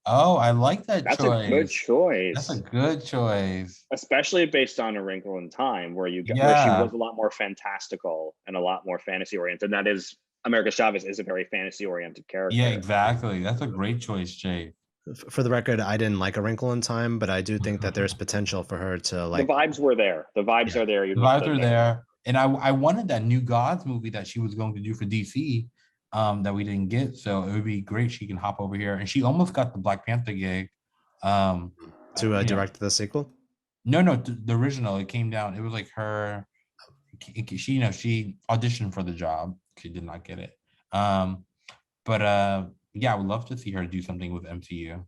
Oh, I like that choice. That's a good choice. That's a good choice. Especially based on A Wrinkle in Time, where she was a lot more fantastical and a lot more fantasy oriented. That is, America Chavez is a very fantasy oriented character. Yeah, exactly. That's a great choice, Jay. For the record, I didn't like A Wrinkle in Time, but I do think that there's potential for her to like. The vibes were there. The vibes are there. The vibes are there. And I wanted that New Gods movie that she was going to do for DC. That we didn't get, so it would be great. She can hop over here, and she almost got the Black Panther gig. To direct the sequel? No, the original. It came down. It was like her. She auditioned for the job. She did not get it. But I would love to see her do something with MCU.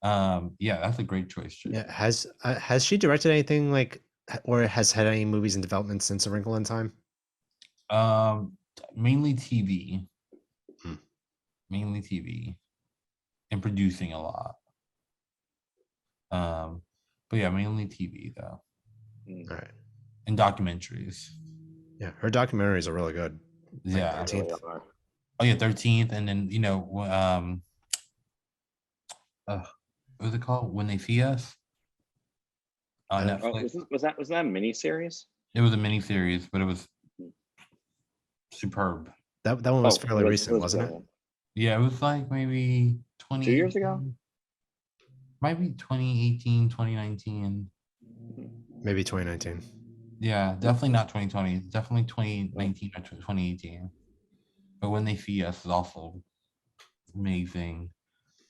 That's a great choice. Jay. Yeah, has she directed anything like, or has had any movies in development since A Wrinkle in Time? Mainly TV. Mainly TV. And producing a lot. But yeah, mainly TV though. All right. And documentaries. Yeah, her documentaries are really good. Yeah. 13th. Oh yeah, 13th, and then what was it called? When They See Us on Netflix. Was that a miniseries? It was a miniseries, but it was superb. That one was fairly recent, wasn't it? Yeah, it was like maybe 2 years ago. Might be 2018, 2019. Maybe 2019. Yeah, definitely not 2020. Definitely 2019 or 2018. But When They See Us is also amazing.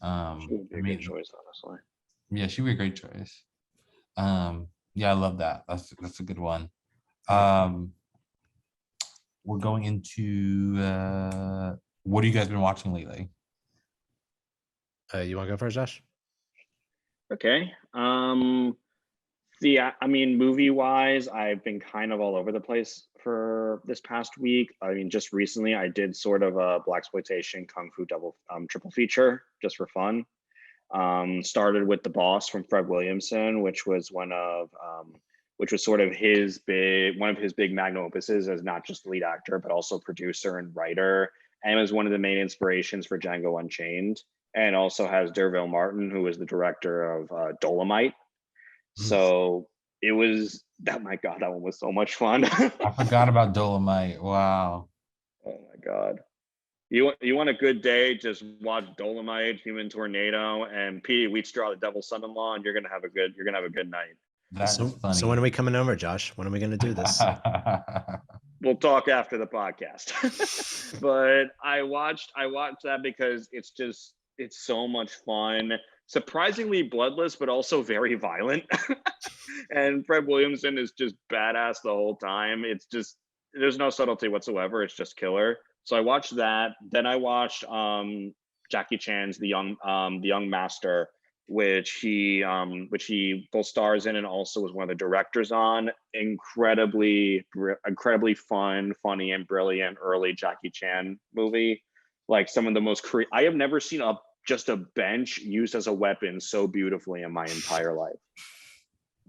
She would be a good choice, honestly. Yeah, she'd be a great choice. I love that. That's a good one. We're going into what have you guys been watching lately? You want to go first, Josh? Okay. Movie wise, I've been kind of all over the place for this past week. I mean, just recently I did sort of a blaxploitation kung fu triple feature just for fun. Started with The Boss from Fred Williamson, which was sort of one of his big magnum opuses as not just lead actor, but also producer and writer, and was one of the main inspirations for Django Unchained, and also has D'Urville Martin, who is the director of Dolomite. So it was that one was so much fun. I forgot about Dolomite. Wow. Oh my God. You want a good day? Just watch Dolomite, Human Tornado, and Petey Wheatstraw, The Devil's Son-in-Law, and you're gonna have a good night. That's So funny. when are we coming over, Josh? When are we going to do this? We'll talk after the podcast. But I watched that because it's so much fun. Surprisingly bloodless, but also very violent. And Fred Williamson is just badass the whole time. It's just, there's no subtlety whatsoever. It's just killer. So I watched that. Then I watched Jackie Chan's The Young Master, which he both stars in and also was one of the directors on. Incredibly fun, funny, and brilliant early Jackie Chan movie. Like some of the most I have never seen just a bench used as a weapon so beautifully in my entire life.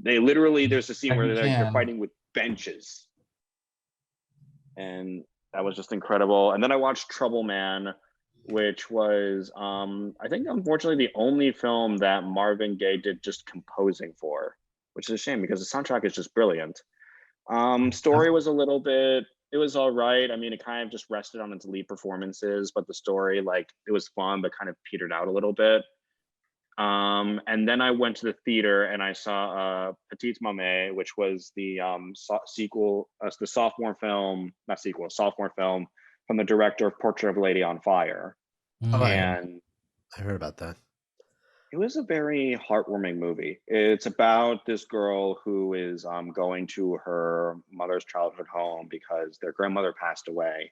They literally, there's a scene where they're fighting with benches, and that was just incredible. And then I watched Troubleman, which was I think unfortunately the only film that Marvin Gaye did just composing for, which is a shame because the soundtrack is just brilliant. Story was a little bit, it was all right. I mean, it kind of just rested on its lead performances, but the story, like, it was fun but kind of petered out a little bit. And then I went to the theater and I saw Petite Mamey, which was the sequel, the sophomore film from the director of Portrait of a Lady on Fire. Oh, And I heard about that. it was a very heartwarming movie. It's about this girl who is going to her mother's childhood home because their grandmother passed away.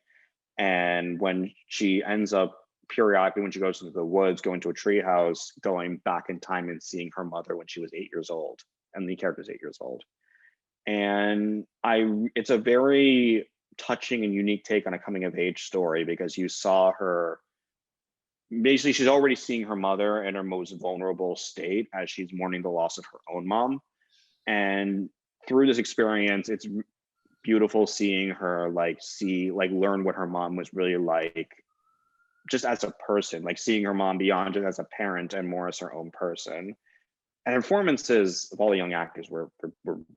And when she ends up periodically, when she goes into the woods, going to a treehouse, going back in time and seeing her mother when she was 8 years old. And the character's 8 years old. And it's a very touching and unique take on a coming of age story because you saw her, basically she's already seeing her mother in her most vulnerable state as she's mourning the loss of her own mom. And through this experience, it's beautiful seeing her learn what her mom was really like just as a person, like seeing her mom beyond just as a parent and more as her own person. And performances of all the young actors were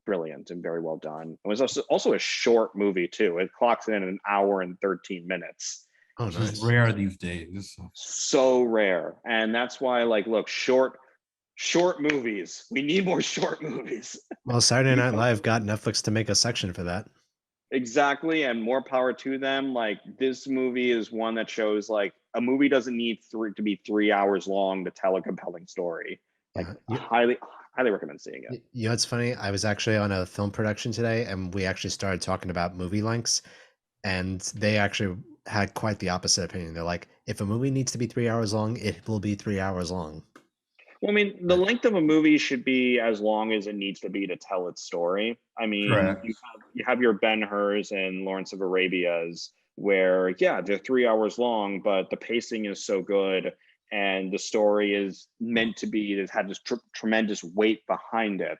brilliant and very well done. It was also a short movie too. It clocks in an hour and 13 minutes. Oh, Which nice. is rare these days. So rare. And that's why, like, look, short movies. We need more short movies. Well, Saturday Night Live got Netflix to make a section for that. Exactly, and more power to them. Like, this movie is one that shows like a movie doesn't need to be 3 hours long to tell a compelling story. Like, highly recommend seeing it. You know, it's funny. I was actually on a film production today, and we actually started talking about movie lengths, and they actually had quite the opposite opinion. They're like, if a movie needs to be 3 hours long, it will be 3 hours long. Well, I mean, the length of a movie should be as long as it needs to be to tell its story. I mean, you have your Ben-Hurs and Lawrence of Arabia's where, yeah, they're 3 hours long, but the pacing is so good and the story is meant to be, it had this tremendous weight behind it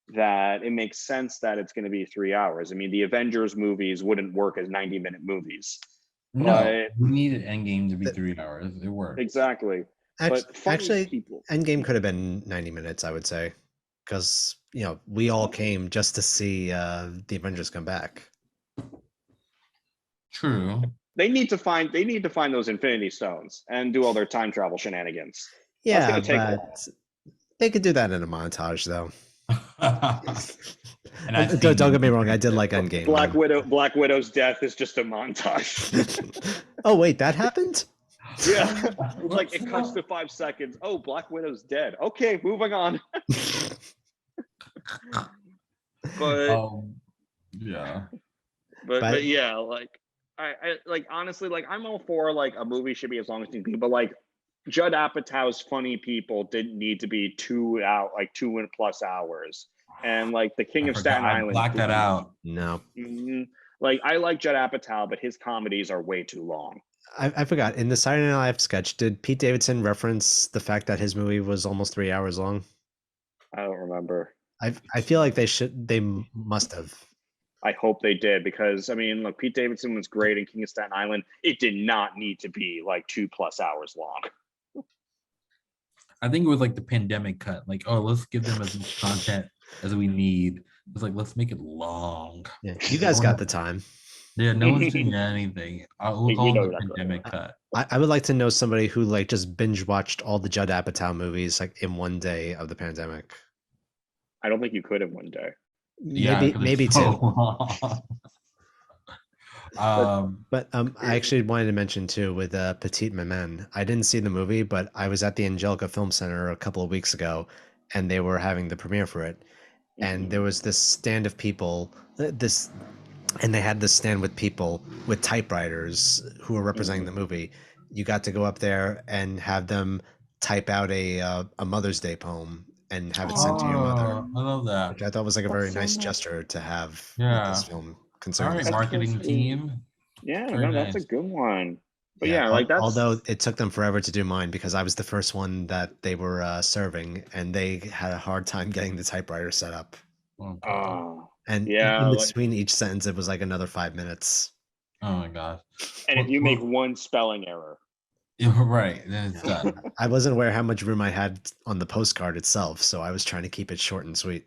that it makes sense that it's going to be 3 hours. I mean, the Avengers movies wouldn't work as 90-minute movies. No, we needed Endgame to be 3 hours. It worked. Exactly. Actually, Endgame could have been 90 minutes, I would say, because, you know, we all came just to see the Avengers come back. True. They need to find those Infinity Stones and do all their time travel shenanigans. Yeah, but they could do that in a montage, though. And don't get me wrong, I did like Endgame. Black Widow's death is just a montage. Oh wait, that happened? Yeah, like it cuts to 5 seconds. Oh, Black Widow's dead. Okay, moving on. But yeah, but yeah, like I like, honestly, like, I'm all for like a movie should be as long as it can be, but like Judd Apatow's Funny People didn't need to be 2 plus hours, and like The King of Staten Island. Black that out. No. Like, I like Judd Apatow, but his comedies are way too long. I forgot, in the Saturday Night Live sketch, did Pete Davidson reference the fact that his movie was almost 3 hours long? I don't remember. I feel like they must have. I hope they did, because I mean, look, Pete Davidson was great in King of Staten Island. It did not need to be like 2+ hours long. I think it was like the pandemic cut. Like, oh, let's give them as much content as we need. It's like, let's make it long. Yeah, you guys got the time. Yeah, no one's seen anything. We'll We call know it the exactly. pandemic cut. I would like to know somebody who like just binge watched all the Judd Apatow movies like in one day of the pandemic. I don't think you could have one day. Yeah, Maybe 'cause maybe it's so two. long. But I actually wanted to mention too with Petite Mamey. I didn't see the movie, but I was at the Angelica Film Center a couple of weeks ago, and they were having the premiere for it. And there was this stand of people, and they had this stand with people with typewriters who were representing the movie. You got to go up there and have them type out a Mother's Day poem and have it sent to your mother, Oh, I love that. which I thought was like a That's very so nice nice. gesture to have with this Yeah. film, All considering right, the That's so marketing sweet. team. Yeah, Very no, that's a nice. good one. But Yeah, yeah, like that's although it took them forever to do mine because I was the first one that they were serving, and they had a hard time getting the typewriter set up. Oh god. And yeah, in like, between each sentence, it was like another 5 minutes. Oh my gosh. and if you make one spelling error, You're right, then it's done. I wasn't aware how much room I had on the postcard itself, so I was trying to keep it short and sweet.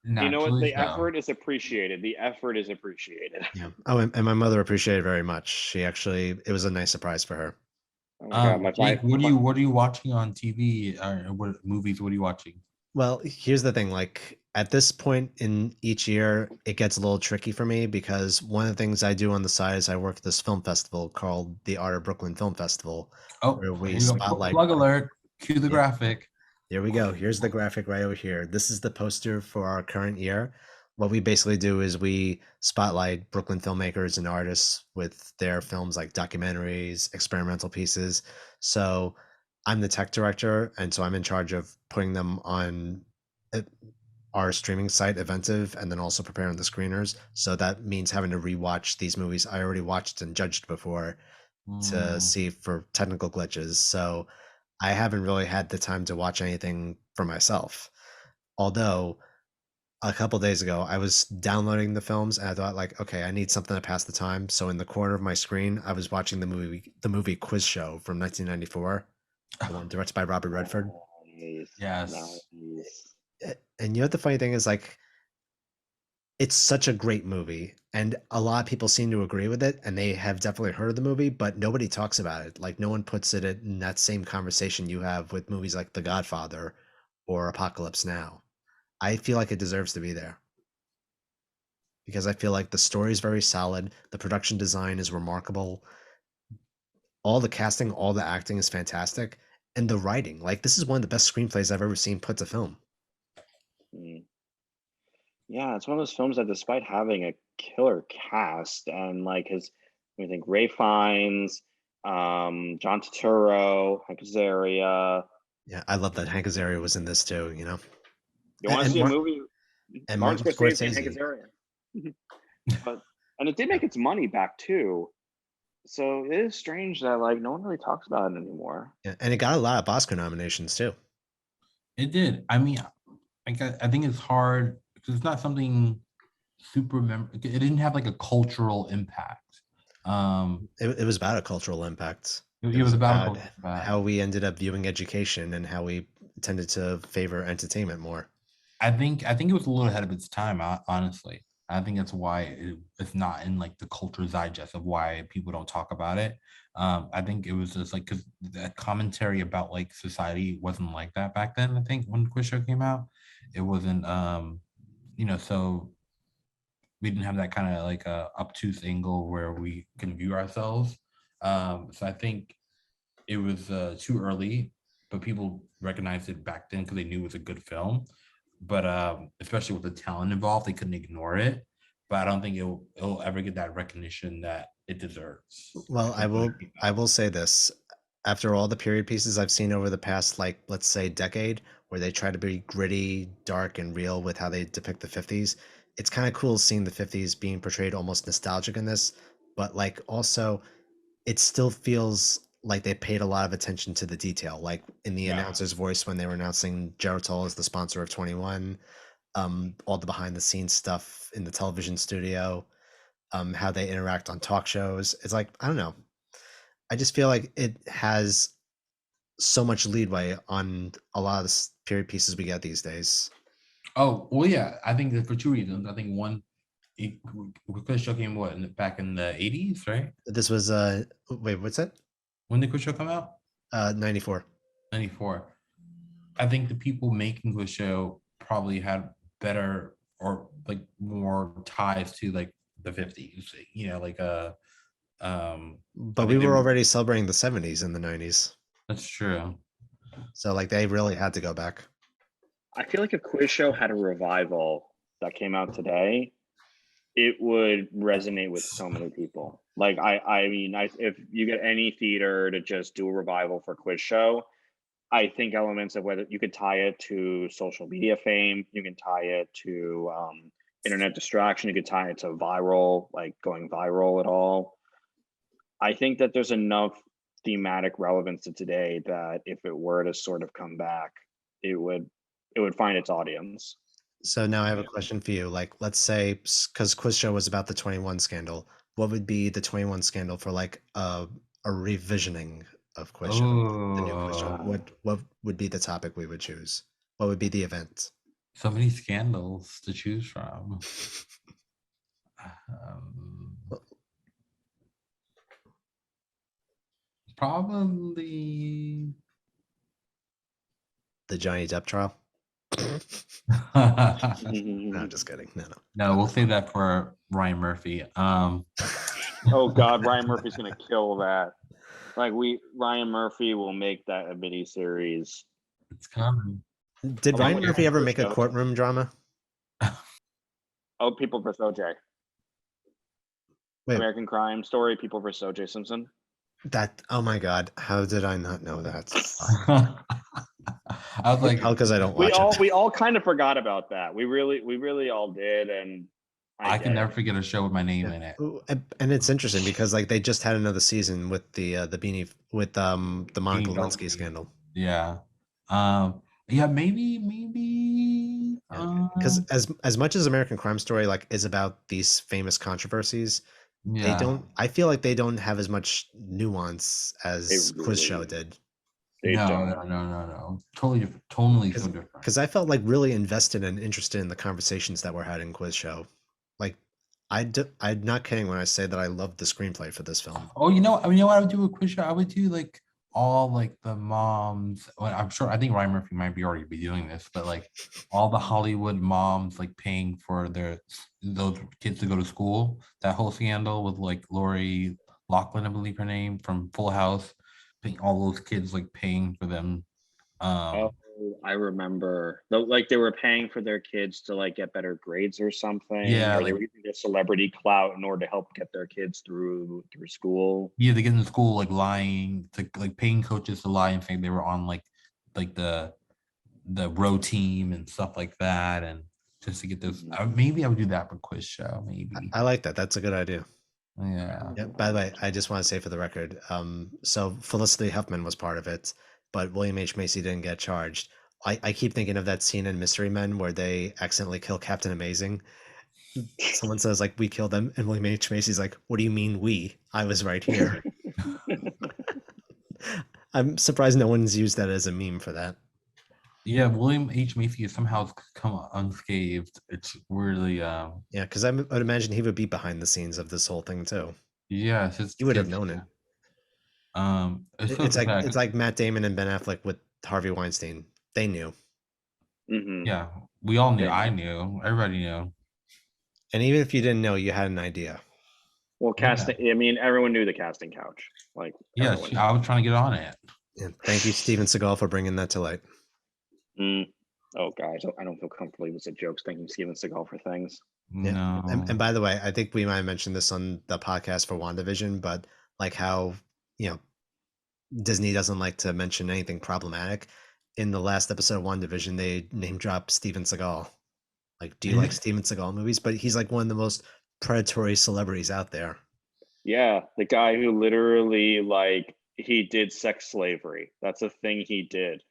you know what? Naturally The so. effort is appreciated. The effort is appreciated. Yeah. Oh, and my mother appreciated it very much. She actually, it was a nice surprise for her. Oh my god, Jake, what are you watching on TV? Or what movies? What are you watching? Well, here's the thing, like at this point in each year, it gets a little tricky for me because one of the things I do on the side is I work at this film festival called the Art of Brooklyn Film Festival, Oh, where we here you go. spotlight. Plug alert. Cue the Yeah. graphic. Here we go. Here's the graphic right over here. This is the poster for our current year. What we basically do is we spotlight Brooklyn filmmakers and artists with their films like documentaries, experimental pieces. So I'm the tech director, and so I'm in charge of putting them on uh, our streaming site, Eventive, and then also preparing the screeners. So that means having to rewatch these movies I already watched and judged before to see for technical glitches. So I haven't really had the time to watch anything for myself. Although a couple days ago, I was downloading the films and I thought like, okay, I need something to pass the time. So in the corner of my screen, I was watching the movie Quiz Show from 1994, the one directed by Robert Redford. Nice. Yes. Nice. And you know what the funny thing is, like, it's such a great movie, and a lot of people seem to agree with it, and they have definitely heard of the movie, but nobody talks about it. Like, no one puts it in that same conversation you have with movies like The Godfather or Apocalypse Now. I feel like it deserves to be there because I feel like the story is very solid, the production design is remarkable, all the casting, all the acting is fantastic, and the writing. Like, this is one of the best screenplays I've ever seen put to film. Mm. Yeah, it's one of those films that despite having a killer cast and like his, I think Ray Fiennes, John Turturro, Hank Azaria. Yeah, I love that Hank Azaria was in this too, you know? You want to And see a movie? and Martin Martin Scorsese and Hank Scorsese. Azaria. But and it did make its money back too. So it is strange that like no one really talks about it anymore. Yeah, and it got a lot of Oscar nominations too. It did. I mean, I think it's hard because it's not something super it didn't have like a cultural impact. It was about a cultural impact. It was about a cultural impact. how we ended up viewing education and how we tended to favor entertainment more. I think it was a little ahead of its time, honestly. I think that's why it's not in like the culture digest of why people don't talk about it. I think it was just like because that commentary about like society wasn't like that back then. I think when Quiz Show came out, it wasn't so we didn't have that kind of like a obtuse angle where we can view ourselves. So I think it was too early, but people recognized it back then because they knew it was a good film. But especially with the talent involved, they couldn't ignore it. But I don't think it'll ever get that recognition that it deserves. Well, I will say this. After all the period pieces I've seen over the past, like, let's say decade, where they try to be gritty, dark, and real with how they depict the 50s, it's kind of cool seeing the 50s being portrayed almost nostalgic in this, but like also it still feels like they paid a lot of attention to the detail, like in the announcer's voice when they were announcing Geritol as the sponsor of 21, all the behind the scenes stuff in the television studio, how they interact on talk shows. It's like, I don't know. I just feel like it has so much leadway on a lot of the period pieces we get these days. Oh, well, yeah. I think that for two reasons. I think one, Quiz show came back in the 80s, right? This was wait, what's that? When did Quiz show come out? 94. 94. I think the people making Quiz show probably had better or like more ties to like the 50s, But I we think were already celebrating the 70s and the 90s. That's true. So like they really had to go back. I feel like if Quiz Show had a revival that came out today, it would resonate with so many people. Like I mean, if you get any theater to just do a revival for Quiz Show, I think elements of whether you could tie it to social media fame, you can tie it to internet distraction, you could tie it to viral, like going viral at all. I think that there's enough thematic relevance to today that if it were to sort of come back, it would find its audience. So now I have a question for you. Like, let's say, because Quiz Show was about the 21 scandal, what would be the 21 scandal for like a revisioning of Quiz Show, the new Quiz Show? What would be the topic we would choose? What would be the event? So many scandals to choose from. Probably the Johnny Depp trial. No, just kidding. No, we'll save that for Ryan Murphy. Oh God, Ryan Murphy's gonna kill that. Like Ryan Murphy will make that a mini series. It's coming. Did Ryan Murphy ever make a courtroom drama? Oh, People vs. OJ. Wait. American Crime Story, People vs. OJ Simpson. That, oh my God, how did I not know that? I was like, because I don't watch it. We all kind of forgot about that. We really all did, and I can never forget a show with my name in it. And it's interesting because like they just had another season with the Beanie with the Monica Lewinsky scandal. Yeah. Yeah, maybe because as much as American Crime Story like is about these famous controversies, they don't, I feel like they don't have as much nuance as Quiz Show did. No. Totally so different. Because I felt like really invested and interested in the conversations that were had in Quiz Show. Like I'm not kidding when I say that I loved the screenplay for this film. Oh, you know what I would do with Quiz Show? I would do like all like the moms. Well, I think Ryan Murphy might be already doing this, but like all the Hollywood moms like paying for those kids to go to school. That whole scandal with like Lori Loughlin, I believe her name, from Full House, paying all those kids like paying for them. I remember. Like they were paying for their kids to like get better grades or something. Yeah, or they were using their celebrity clout in order to help get their kids through school. Yeah, they get in school like lying, to like paying coaches to lie and saying they were on like the row team and stuff like that, and just to get those. Maybe I would do that for Quiz Show. Maybe I like that. That's a good idea. Yeah. By the way, I just want to say for the record, so Felicity Huffman was part of it, but William H. Macy didn't get charged. I keep thinking of that scene in Mystery Men where they accidentally kill Captain Amazing. Someone says like, we killed them, and William H. Macy's like, what do you mean we? I was right here. I'm surprised no one's used that as a meme for that. Yeah, William H. Macy has somehow come unscathed. It's really yeah, because I would imagine he would be behind the scenes of this whole thing too. Yeah, you would have known it. It's like Matt Damon and Ben Affleck with Harvey Weinstein. They knew. Mm-hmm. Yeah, we all knew. I knew. Everybody knew. And even if you didn't know, you had an idea. Well, casting. Yeah. I mean, everyone knew the casting couch. Like, yeah, I was trying to get on it. Yeah, thank you, Steven Seagal, for bringing that to light. Oh, guys, I don't feel comfortable with the jokes thanking Steven Seagal for things. Yeah. No. And by the way, I think we might have mentioned this on the podcast for WandaVision, but like how, Disney doesn't like to mention anything problematic. In the last episode of WandaVision, they name drop Steven Seagal. Like, do you like Steven Seagal movies? But he's like one of the most predatory celebrities out there. Yeah, the guy who literally like he did sex slavery. That's a thing he did.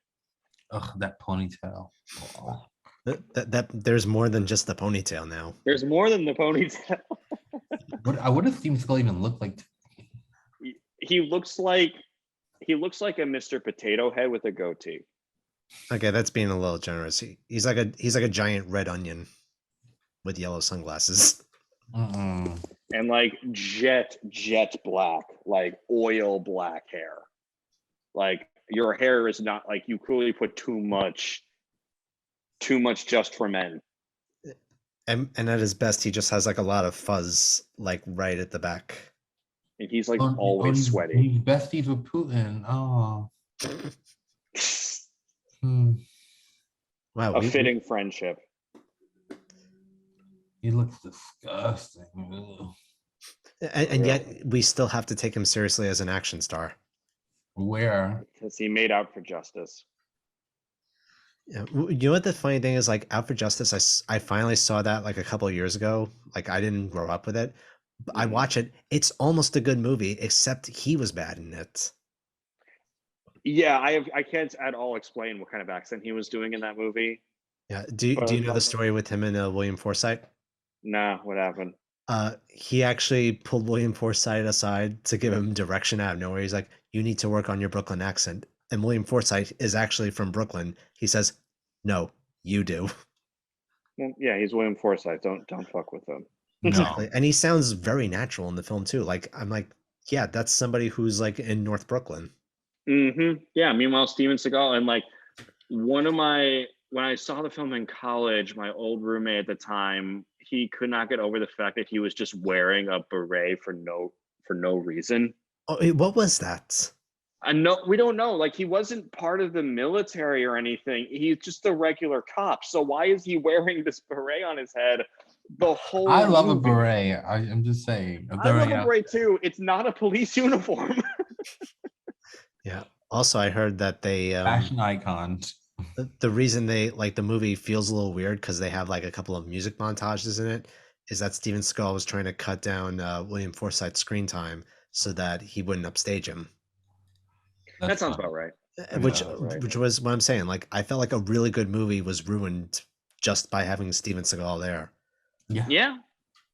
Ugh, that ponytail. Oh. That there's more than just the ponytail now. There's more than the ponytail. What does Steven Seagal even look like? He looks like a Mr. Potato Head with a goatee. Okay, that's being a little generous. He's like a giant red onion with yellow sunglasses. Mm-mm. and like jet black, like oil black hair. Like your hair is not like you clearly put too much just for men. And at his best, he just has like a lot of fuzz, like right at the back. And he's like Oh, always he's sweaty. besties with Putin. Oh. Hmm. Wow, A fitting friendship. He looks disgusting. Ugh. and yet we still have to take him seriously as an action star. Where? Because he made out for justice. Yeah, you know what the funny thing is? Like, Out for Justice, I finally saw that like a couple of years ago. Like, I didn't grow up with it. But I watch it. It's almost a good movie, except he was bad in it. Yeah, I can't at all explain what kind of accent he was doing in that movie. Yeah. Do you know the story with him and William Forsythe? Nah, what happened? He actually pulled William Forsythe aside to give him direction out of nowhere. He's like, "You need to work on your Brooklyn accent." And William Forsythe is actually from Brooklyn. He says, "No, you do." Well, yeah, he's William Forsythe. Don't fuck with him. Exactly. And he sounds very natural in the film too. Like, I'm like, yeah, that's somebody who's like in North Brooklyn. Yeah. Meanwhile, Steven Seagal and like when I saw the film in college, my old roommate at the time, he could not get over the fact that he was just wearing a beret for no reason. Oh, what was that? And no, we don't know. Like he wasn't part of the military or anything. He's just a regular cop. So why is he wearing this beret on his head the whole I love a movie? beret. I'm just saying. I love a beret too. It's not a police uniform. Yeah. Also, I heard that they Fashion icons. the reason they like the movie feels a little weird because they have like a couple of music montages in it is that Steven Seagal was trying to cut down William Forsythe's screen time so that he wouldn't upstage him. That sounds about right. Which was what I'm saying. Like, I felt like a really good movie was ruined just by having Steven Seagal there. Yeah.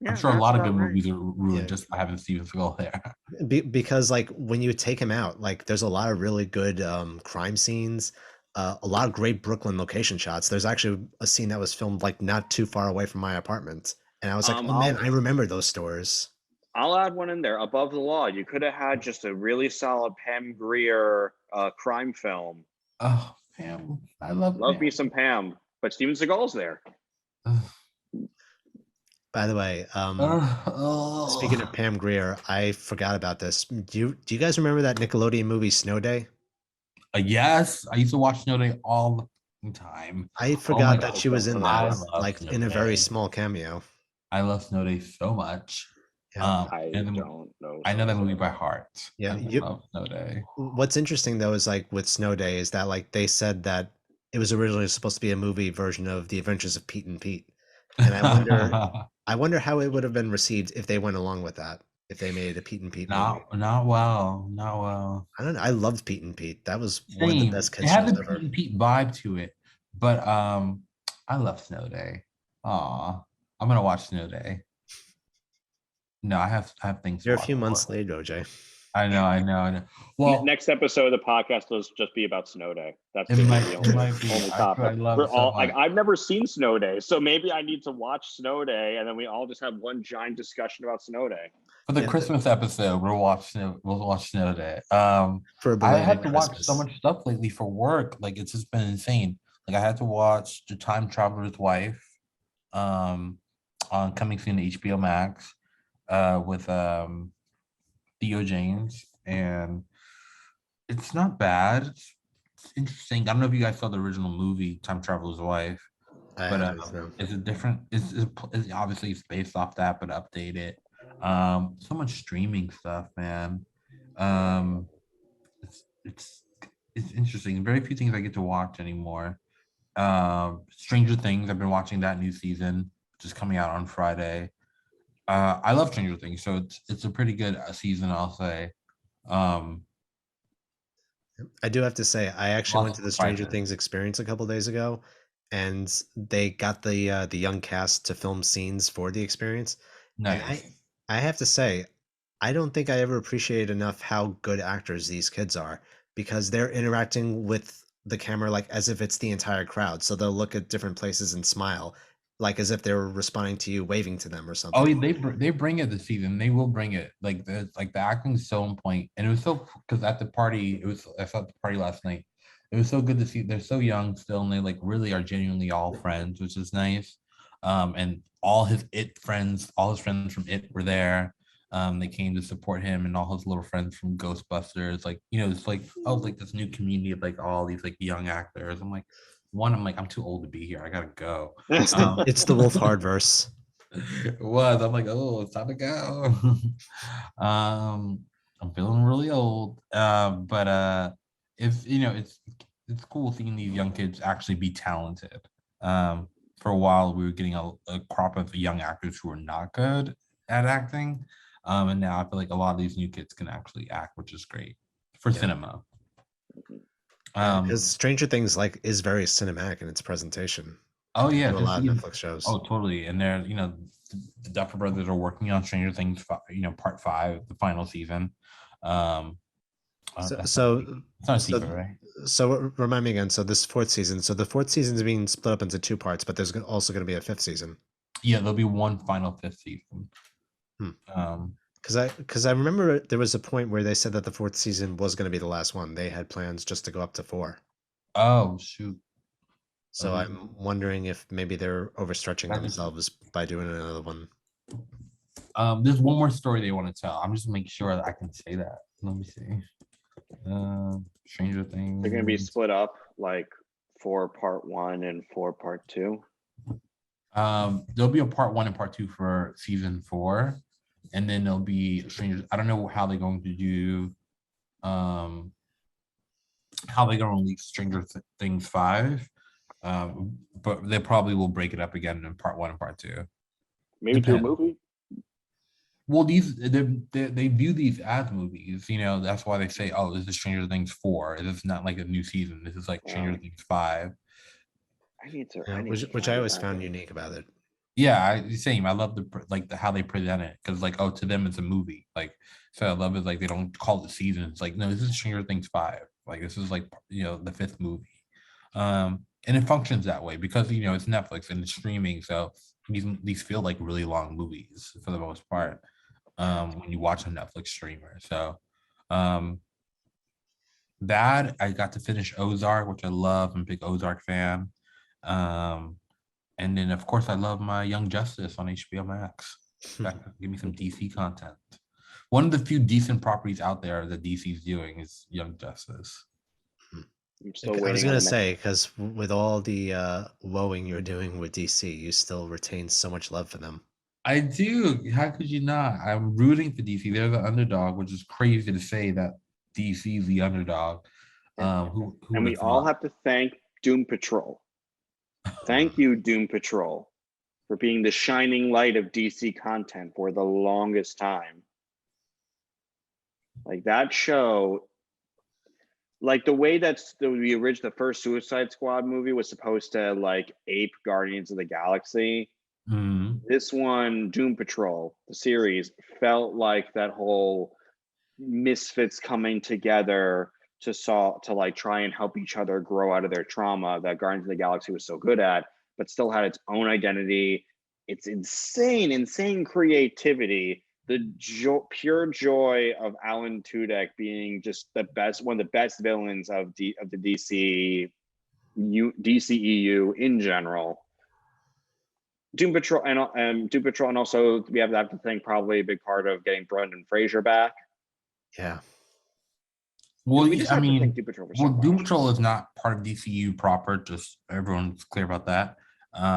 I'm sure a lot of good movies are ruined just by having Steven Seagal there. Because like when you take him out, like there's a lot of really good crime scenes, a lot of great Brooklyn location shots. There's actually a scene that was filmed like not too far away from my apartment, and I was like, oh man, I remember those stores. I'll add one in there. Above the Law. You could have had just a really solid Pam Grier crime film. Oh, Pam. I love me some Pam. But Steven Seagal's there. By the way, speaking of Pam Grier, I forgot about this. Do you guys remember that Nickelodeon movie Snow Day? Yes, I used to watch Snow Day all the time. I forgot that she was in that, like Snow in a Day. very small cameo. I love Snow Day so much. I don't know. I know that movie by heart. Yeah, I love Snow Day. What's interesting though is like with Snow Day is that like they said that it was originally supposed to be a movie version of The Adventures of Pete and Pete, and I wonder how it would have been received if they went along with that. If they made a Pete and Pete movie. Not well. I don't know. I loved Pete and Pete. That was one of the best kids shows shows ever. It had the ever. Pete and Pete vibe to it, but I love Snow Day. Aw, I'm gonna watch Snow Day. No, I have things. You're a few months late, OJ. I know. Well, next episode of the podcast will just be about Snow Day. That's the only topic. We're all like, I've never seen Snow Day, so maybe I need to watch Snow Day, and then we all just have one giant discussion about Snow Day. For the Christmas episode, we'll watch Snow Day. I had to watch so much stuff lately for work. Like it's just been insane. Like I had to watch The Time Traveler's Wife, on coming soon to HBO Max, with Theo James, and it's not bad. It's interesting. I don't know if you guys saw the original movie Time Traveler's Wife, but it's a different. It's obviously it's based off that, but updated. So much streaming stuff, man. It's interesting. Very few things I get to watch anymore. Stranger Things. I've been watching that new season, which is coming out on Friday. I love Stranger Things, so it's a pretty good season, I'll say. I do have to say, I actually went to the Stranger Things experience a couple days ago, and they got the young cast to film scenes for the experience. Nice. And I have to say, I don't think I ever appreciated enough how good actors these kids are, because they're interacting with the camera like as if it's the entire crowd. So they'll look at different places and smile. like as if they were responding to you, waving to them or Oh, something. they bring it this season. They will bring it. Like the acting is so on point, and it was so because at the party, I saw at the party last night. It was so good to see. They're so young still, and they like really are genuinely all friends, which is nice. And all his friends, all his friends from It were there. They came to support him, and all his little friends from Ghostbusters. Like it's like like this new community of like all these like young actors. I'm like, I'm too old to be here. I gotta go. It's the Wolf Hardverse. It was. I'm like, oh, it's time to go. I'm feeling really old. But it's it's cool seeing these young kids actually be talented. For a while we were getting a crop of young actors who are not good at acting. And now I feel like a lot of these new kids can actually act, which is great for cinema. Because Stranger Things is very cinematic in its presentation. Oh yeah, to a lot of Netflix shows. Oh, totally. And they're the Duffer Brothers are working on Stranger Things, part 5, the final season. It's not a secret, right? So remind me again. So this fourth season. So the fourth season is being split up into 2 parts, but there's also going to be a 5th season. Yeah, there'll be one final 5th season. Because I remember there was a point where they said that the 4th season was going to be the last one. They had plans just to go up to 4. Oh shoot. So I'm wondering if maybe they're overstretching themselves by doing another one. There's one more story they want to tell. I'm just making sure that I can say that. Let me see. Stranger Things. They're gonna be split up like 4 part 1 and 4 part 2. There'll be a part 1 and part 2 for season 4, and then there'll be Strangers. I don't know how they're going to do. How they're going to release Stranger Things 5. But they probably will break it up again in part 1 and part 2. Maybe do a movie. Well, they view these as movies. That's why they say, "Oh, this is Stranger Things 4. This is not like a new season. This is like Stranger Things 5." Which I always found unique about it. Yeah, same. I love how they present it because to them it's a movie. So I love it they don't call it seasons. No, this is Stranger Things 5. This is the 5th movie. And it functions that way because it's Netflix and it's streaming, so these feel like really long movies for the most part when you watch a Netflix streamer. So that I got to finish Ozark, which I love. I'm a big Ozark fan. And then of course I love my Young Justice on HBO Max. Give me some DC content. One of the few decent properties out there that DC's doing is Young Justice. I'm still waiting. I was going to say, because with all the woeing you're doing with DC, you still retain so much love for them. I do. How could you not? I'm rooting for DC. They're the underdog, which is crazy to say that DC is the underdog. Who and we all have to thank Doom Patrol. Thank you, Doom Patrol, for being the shining light of DC content for the longest time. That show, the way that's the first Suicide Squad movie was supposed to ape Guardians of the Galaxy. Mm-hmm. This one, Doom Patrol, the series, felt like that whole misfits coming together to try and help each other grow out of their trauma that Guardians of the Galaxy was so good at, but still had its own identity. It's insane creativity. The pure joy of Alan Tudyk being just one of the best villains of the DCEU in general. Doom Patrol and also we have to thank probably a big part of getting Brendan Fraser back. Yeah. Well, Doom Patrol is not part of DCU proper. Just everyone's clear about that.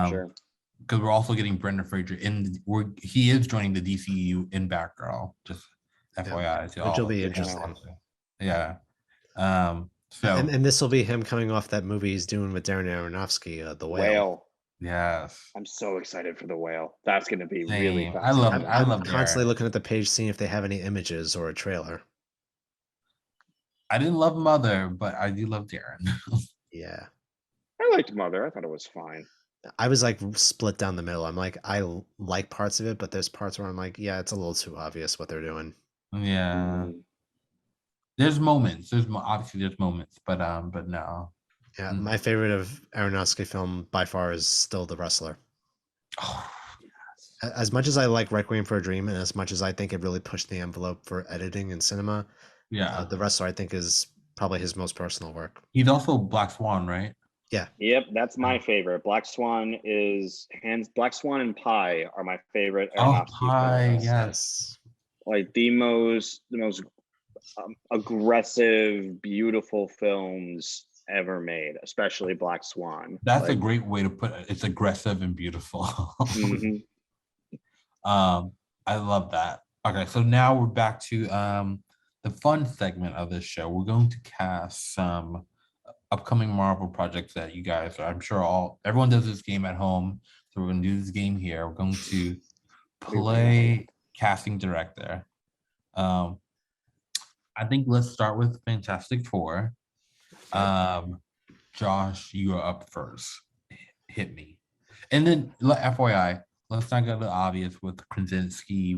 Sure. Because we're also getting Brendan Fraser he is joining the DCU in Batgirl. Just FYI, which will be interesting. Yeah. So and this will be him coming off that movie he's doing with Darren Aronofsky, The Whale. Yes. I'm so excited for The Whale. That's going to be really fast. I love constantly looking at the page, seeing if they have any images or a trailer. I didn't love Mother, but I do love Darren. Yeah. I liked Mother. I thought it was fine. I was split down the middle. I'm I like parts of it, but there's parts where I'm yeah, it's a little too obvious what they're doing. Yeah. There's moments. Obviously there's moments, but no. Yeah, my favorite of Aronofsky film by far is still The Wrestler. Oh, As much as I like Requiem for a Dream, and as much as I think it really pushed the envelope for editing in cinema, yeah. The Wrestler I think is probably his most personal work. He's also Black Swan, right? Yeah, Yep, that's my favorite. Black Swan and Pi are my favorite Oh, Aronofsky Pi, films. yes. Yes. Like the most aggressive, beautiful films ever made, especially Black Swan. That's a Like, great way to put it. It's aggressive and beautiful. mhm. I love that. Okay, so now we're back to the fun segment of this show. We're going to cast some upcoming Marvel projects that you guys are, I'm sure everyone does this game at home. So we're gonna do this game here. We're going to play casting director. I think let's start with Fantastic Four. Josh, you are up first. Hit me. And then FYI, let's not go to the obvious with Krasinski.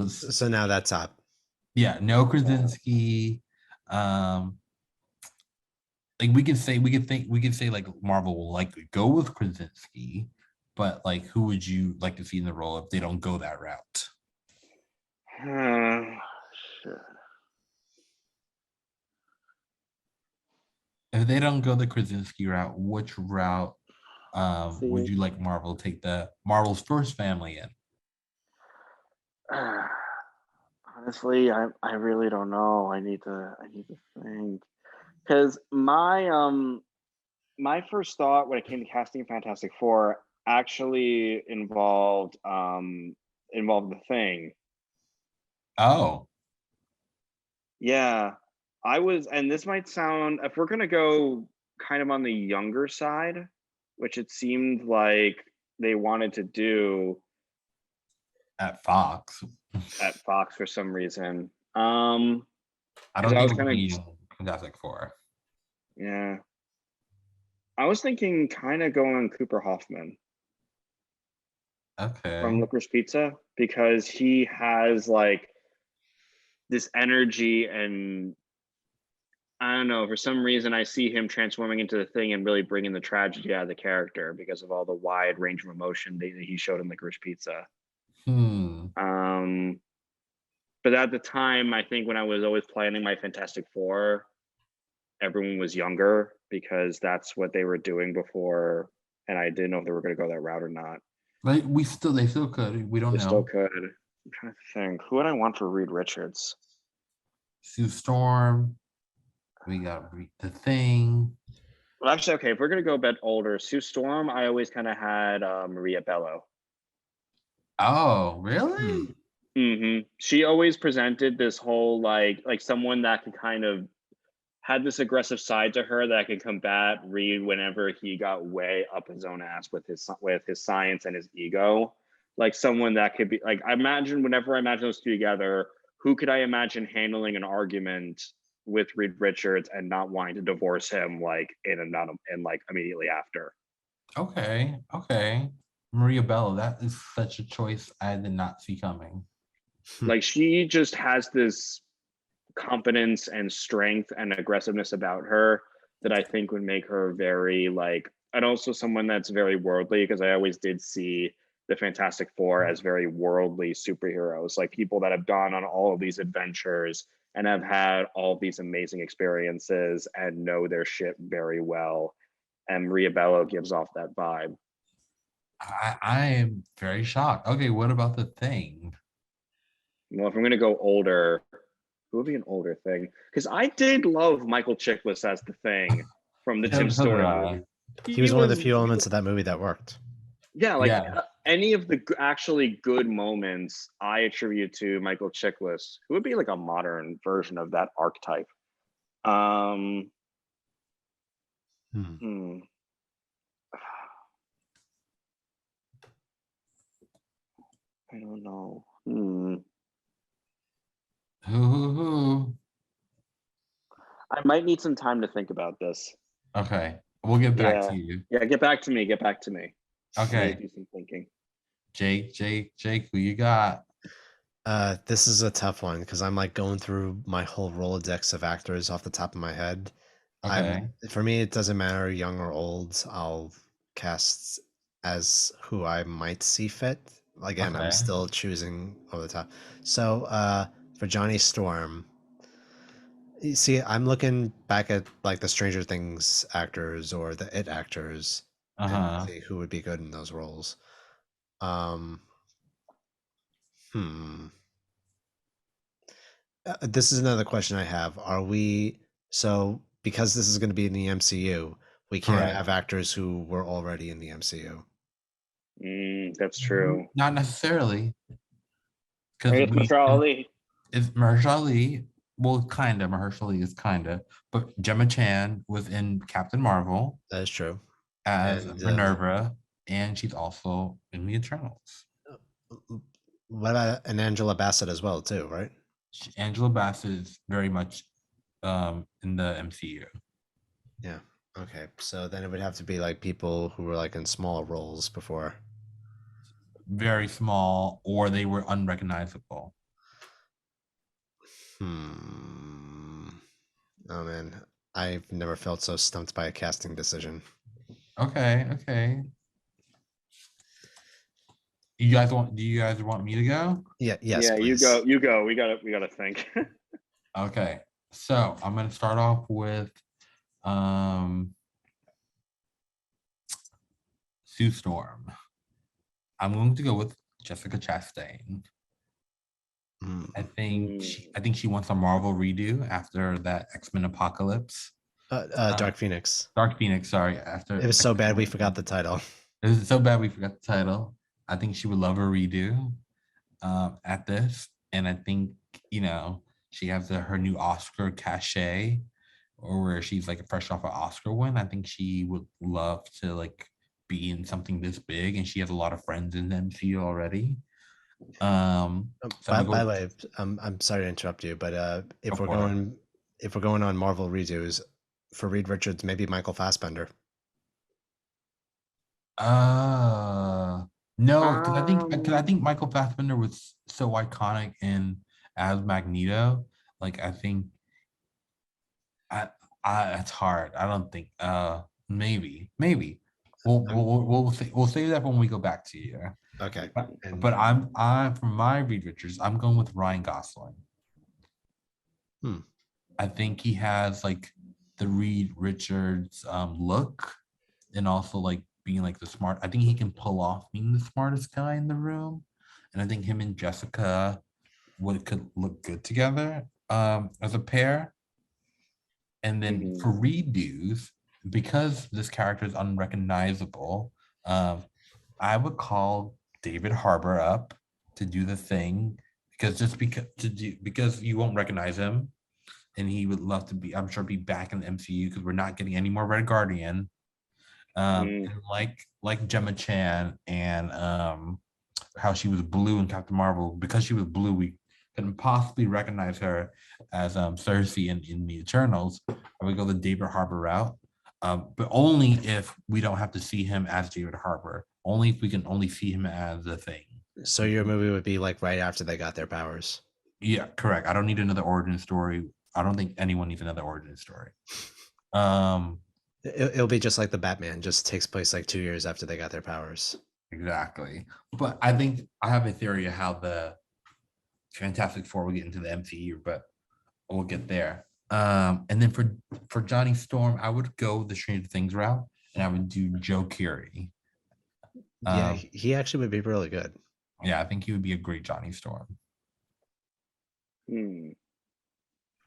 so now that's up. Yeah, no Krasinski. Like we can say like Marvel will likely go with Krasinski, but like who would you like to see in the role if they don't go that route? Sure. If they don't go the Krasinski route, which route would you like Marvel to take the Marvel's first family in? Honestly, I really don't know. I need to think, because my first thought when it came to casting Fantastic Four actually involved the Thing. Oh, Yeah, and this might sound, if we're gonna go kind of on the younger side, which it seemed like they wanted to do at Fox. at Fox for some reason. I don't I think was it would kind of, be Fantastic Four. yeah, I was thinking kind of going Cooper Hoffman Okay. from Licorice Pizza, because he has like this energy, and I don't know, for some reason I see him transforming into the Thing and really bringing the tragedy out of the character because of all the wide range of emotion that he showed in Licorice Pizza. But at the time, I think when I was always planning my Fantastic Four, everyone was younger because that's what they were doing before, and I didn't know if they were going to go that route or not. Like they still could. We don't They know. still could. I'm trying to think. Who would I want for Reed Richards? Sue Storm. We got the Thing. Well, actually, okay. If we're gonna go a bit older, Sue Storm, I always kind of had Maria Bello. Oh, really? She always presented this whole like someone that could kind of had this aggressive side to her that could combat Reed whenever he got way up his own ass with his science and his ego. Like someone that could be like, whenever I imagine those two together, who could I imagine handling an argument with Reed Richards and not wanting to divorce him like immediately after? Okay. Maria Bello, that is such a choice I did not see coming. Like she just has this competence and strength and aggressiveness about her that I think would make her very like, and also someone that's very worldly, because I always did see the Fantastic Four as very worldly superheroes, like people that have gone on all of these adventures and have had all of these amazing experiences and know their shit very well. And Maria Bello gives off that vibe. I am very shocked. Okay, what about the Thing? Well, if I'm gonna go older, who would be an older Thing? Because I did love Michael Chiklis as the Thing from the Tim Story movie. He was one of the few elements of that movie that worked. Yeah, like any of the actually good moments I attribute to Michael Chiklis, who would be like a modern version of that archetype. I don't know. Who? I might need some time to think about this. Okay, we'll get back to you. Yeah, get back to me. Okay. Do some thinking. Jake, who you got? This is a tough one because I'm like going through my whole Rolodex of actors off the top of my head. Okay. For me, it doesn't matter, young or old. I'll cast as who I might see fit. Again, I'm Okay. still choosing over the top. So for Johnny Storm, you see, I'm looking back at like the Stranger Things actors or the It actors and Uh-huh. see who would be good in those roles. Um, hmm. This is another question I have. Are we so because this is going to be in the MCU, we can't Correct. have actors who were already in the MCU? That's true. Not necessarily, because Maybe it's Mahershala Ali. it's Mahershala Ali. Well, kinda. Mahershala Ali is kinda, but Gemma Chan was in Captain Marvel That is true. as And Minerva, and she's also in the Eternals. what about an Angela Bassett as well, too, right? Angela Bassett is very much in the MCU. Yeah. Okay. So then it would have to be like people who were like in smaller roles before. Very small, or they were unrecognizable. Hmm. Oh man, I've never felt so stumped by a casting decision. Okay, okay. Do you guys want me to go? Yeah. Yes, Yeah, you please. go. You go. We gotta think. Okay. So I'm gonna start off with um Sue Storm. I'm going to go with Jessica Chastain. Hmm. I think she wants a Marvel redo after that X-Men Apocalypse. Dark Phoenix. Dark Phoenix, sorry, It after was so bad we forgot the title. It was so bad we forgot the title. I think she would love a redo at this. And I think, she has her new Oscar cachet, or where she's like fresh off an Oscar win. I think she would love to like be in something this big, and she has a lot of friends in the MCU already. So I'm By gonna the go, way, I'm sorry to interrupt you, but go for it. if we're going on Marvel redos for Reed Richards, maybe Michael Fassbender. No, because I um, think Michael Fassbender was so iconic in as Magneto. Like I think I, it's hard. I don't think. Maybe. I'm, We'll save that when we go back to you. okay, and But I'm from my Reed Richards. I'm going with Ryan Gosling. hmm, I think he has like the Reed Richards look, and also like being like the smart. I think he can pull off being the smartest guy in the room, and I think him and Jessica could look good together as a pair. And then mhm. for redos, because this character is unrecognizable, I would call David Harbour up to do the thing, because you won't recognize him, and he would love to be, I'm sure, be back in the MCU because we're not getting any more Red Guardian. And like Gemma Chan and how she was blue in Captain Marvel, because she was blue, we couldn't possibly recognize her as Cersei in the Eternals. I would go the David Harbour route, but only if we don't have to see him as David Harbour. Only if we can only see him as the Thing. so your movie would be like right after they got their powers. Yeah, correct. I don't need another origin story. I don't think anyone needs another origin story. Um, It'll be just like the Batman, just takes place like 2 years after they got their powers. exactly. But I think I have a theory of how the Fantastic Four will get into the MCU, but we'll get there. And then for Johnny Storm, I would go the Stranger Things route, and I would do Joe Keery. Yeah, he actually would be really good. Yeah, I think he would be a great Johnny Storm.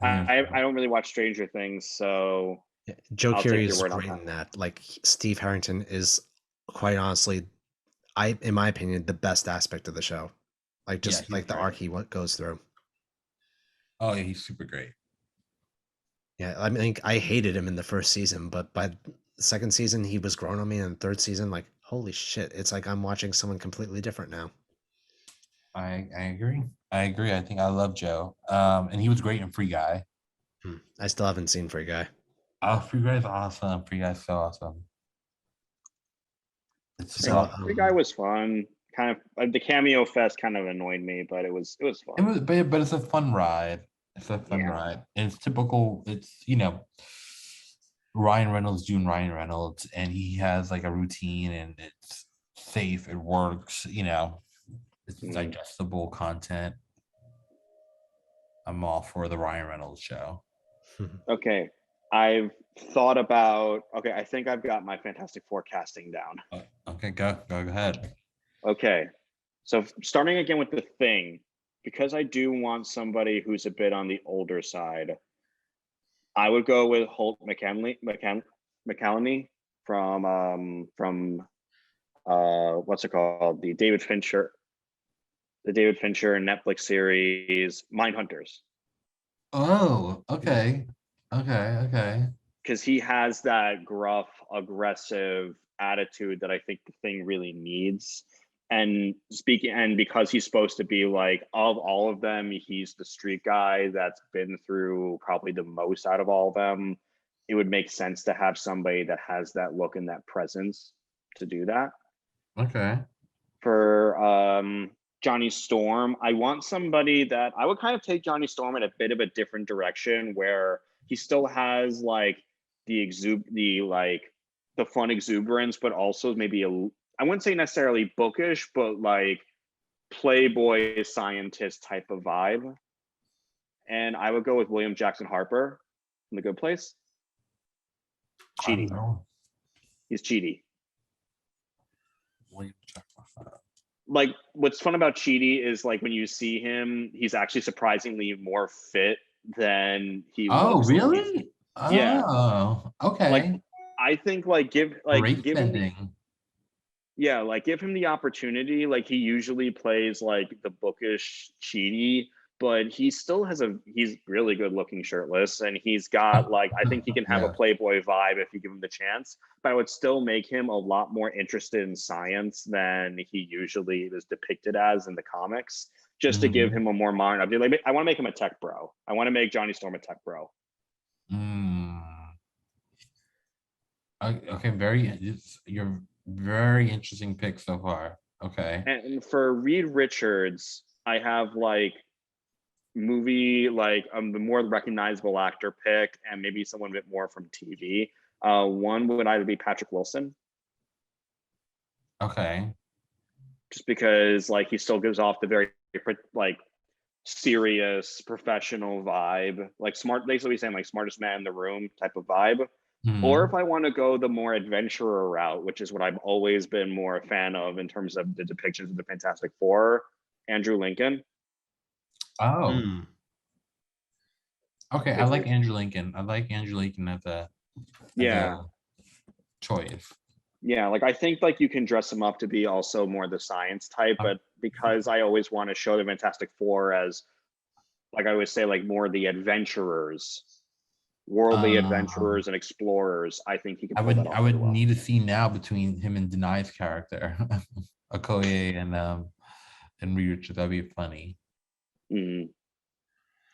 I don't really watch Stranger Things, so Yeah, Joe I'll Keery take your is word on great that in one. that. Like Steve Harrington is quite honestly, in my opinion, the best aspect of the show. Like Yeah, just he's like the great. arc he goes through. Oh yeah, he's super great. Yeah, I mean, I hated him in the first season, but by the second season, he was growing on me. And the third season, like, holy shit, it's like I'm watching someone completely different now. I agree. I agree. I think I love Joe. And he was great in Free Guy. I still haven't seen Free Guy. Oh, Free Guy is awesome. Free Guy is so awesome. It's Free, so So, Free Guy was fun. Kind of the cameo fest kind of annoyed me, but it was It fun. was, but it's a fun ride. It's a fun Yeah. ride. And it's typical. It's Ryan Reynolds doing Ryan Reynolds, and he has like a routine, and safe. It works. It's Mhm. digestible content. I'm all for the Ryan Reynolds show. Okay, I've thought about. Okay, I think I've got my Fantastic Four casting down. Okay, go ahead. Okay, so starting again with the Thing, because I do want somebody who's a bit on the older side. I would go with Holt McCallany from what's it called? The David Fincher Netflix series Mindhunters. Oh, okay. Because he has that gruff, aggressive attitude that I think the Thing really needs. And because he's supposed to be like, of all of them, he's the street guy that's been through probably the most out of all of them. It would make sense to have somebody that has that look and that presence to do that. Okay. For Johnny Storm, I want somebody that I would kind of take Johnny Storm in a bit of a different direction, where he still has like the fun exuberance, but also maybe I wouldn't say necessarily bookish, but like playboy scientist type of vibe. And I would go with William Jackson Harper from The Good Place. I don't Cheaty. know. He's cheaty. William Jackson. Like, what's fun about Cheaty is like when you see him, he's actually surprisingly more fit than he Oh, looks. really? Yeah. Oh, okay. Like, I think give him the opportunity. Like, he usually plays like the bookish Cheaty, but he's really good looking shirtless, and he's got like, I think he can have a Yeah. playboy vibe if you give him the chance, but I would still make him a lot more interested in science than he usually is depicted as in the comics, just to give him a more modern update. Like, I want to make him a tech bro. I want to make Johnny Storm a tech bro. Okay, you're very interesting pick so far. Okay. And for Reed Richards, I have like movie the more recognizable actor pick, and maybe someone a bit more from TV. One would either be Patrick Wilson. Okay. Just because like he still gives off the very like serious professional vibe, like smart. They still be saying like smartest man in the room type of vibe. Or if I want to go the more adventurer route, which is what I've always been more a fan of in terms of the depictions of the Fantastic Four, Andrew Lincoln. Oh. Okay, I It's like Andrew Lincoln. I like Andrew Lincoln as a choice. Yeah, like I think like you can dress him up to be also more the science type, but because I always want to show the Fantastic Four as, like I always say, like more the adventurers, worldly adventurers and explorers, I think he can pull that off. I would need a scene now between him and Denai's character, Okoye and Reed Richards. That'd be funny. Okay.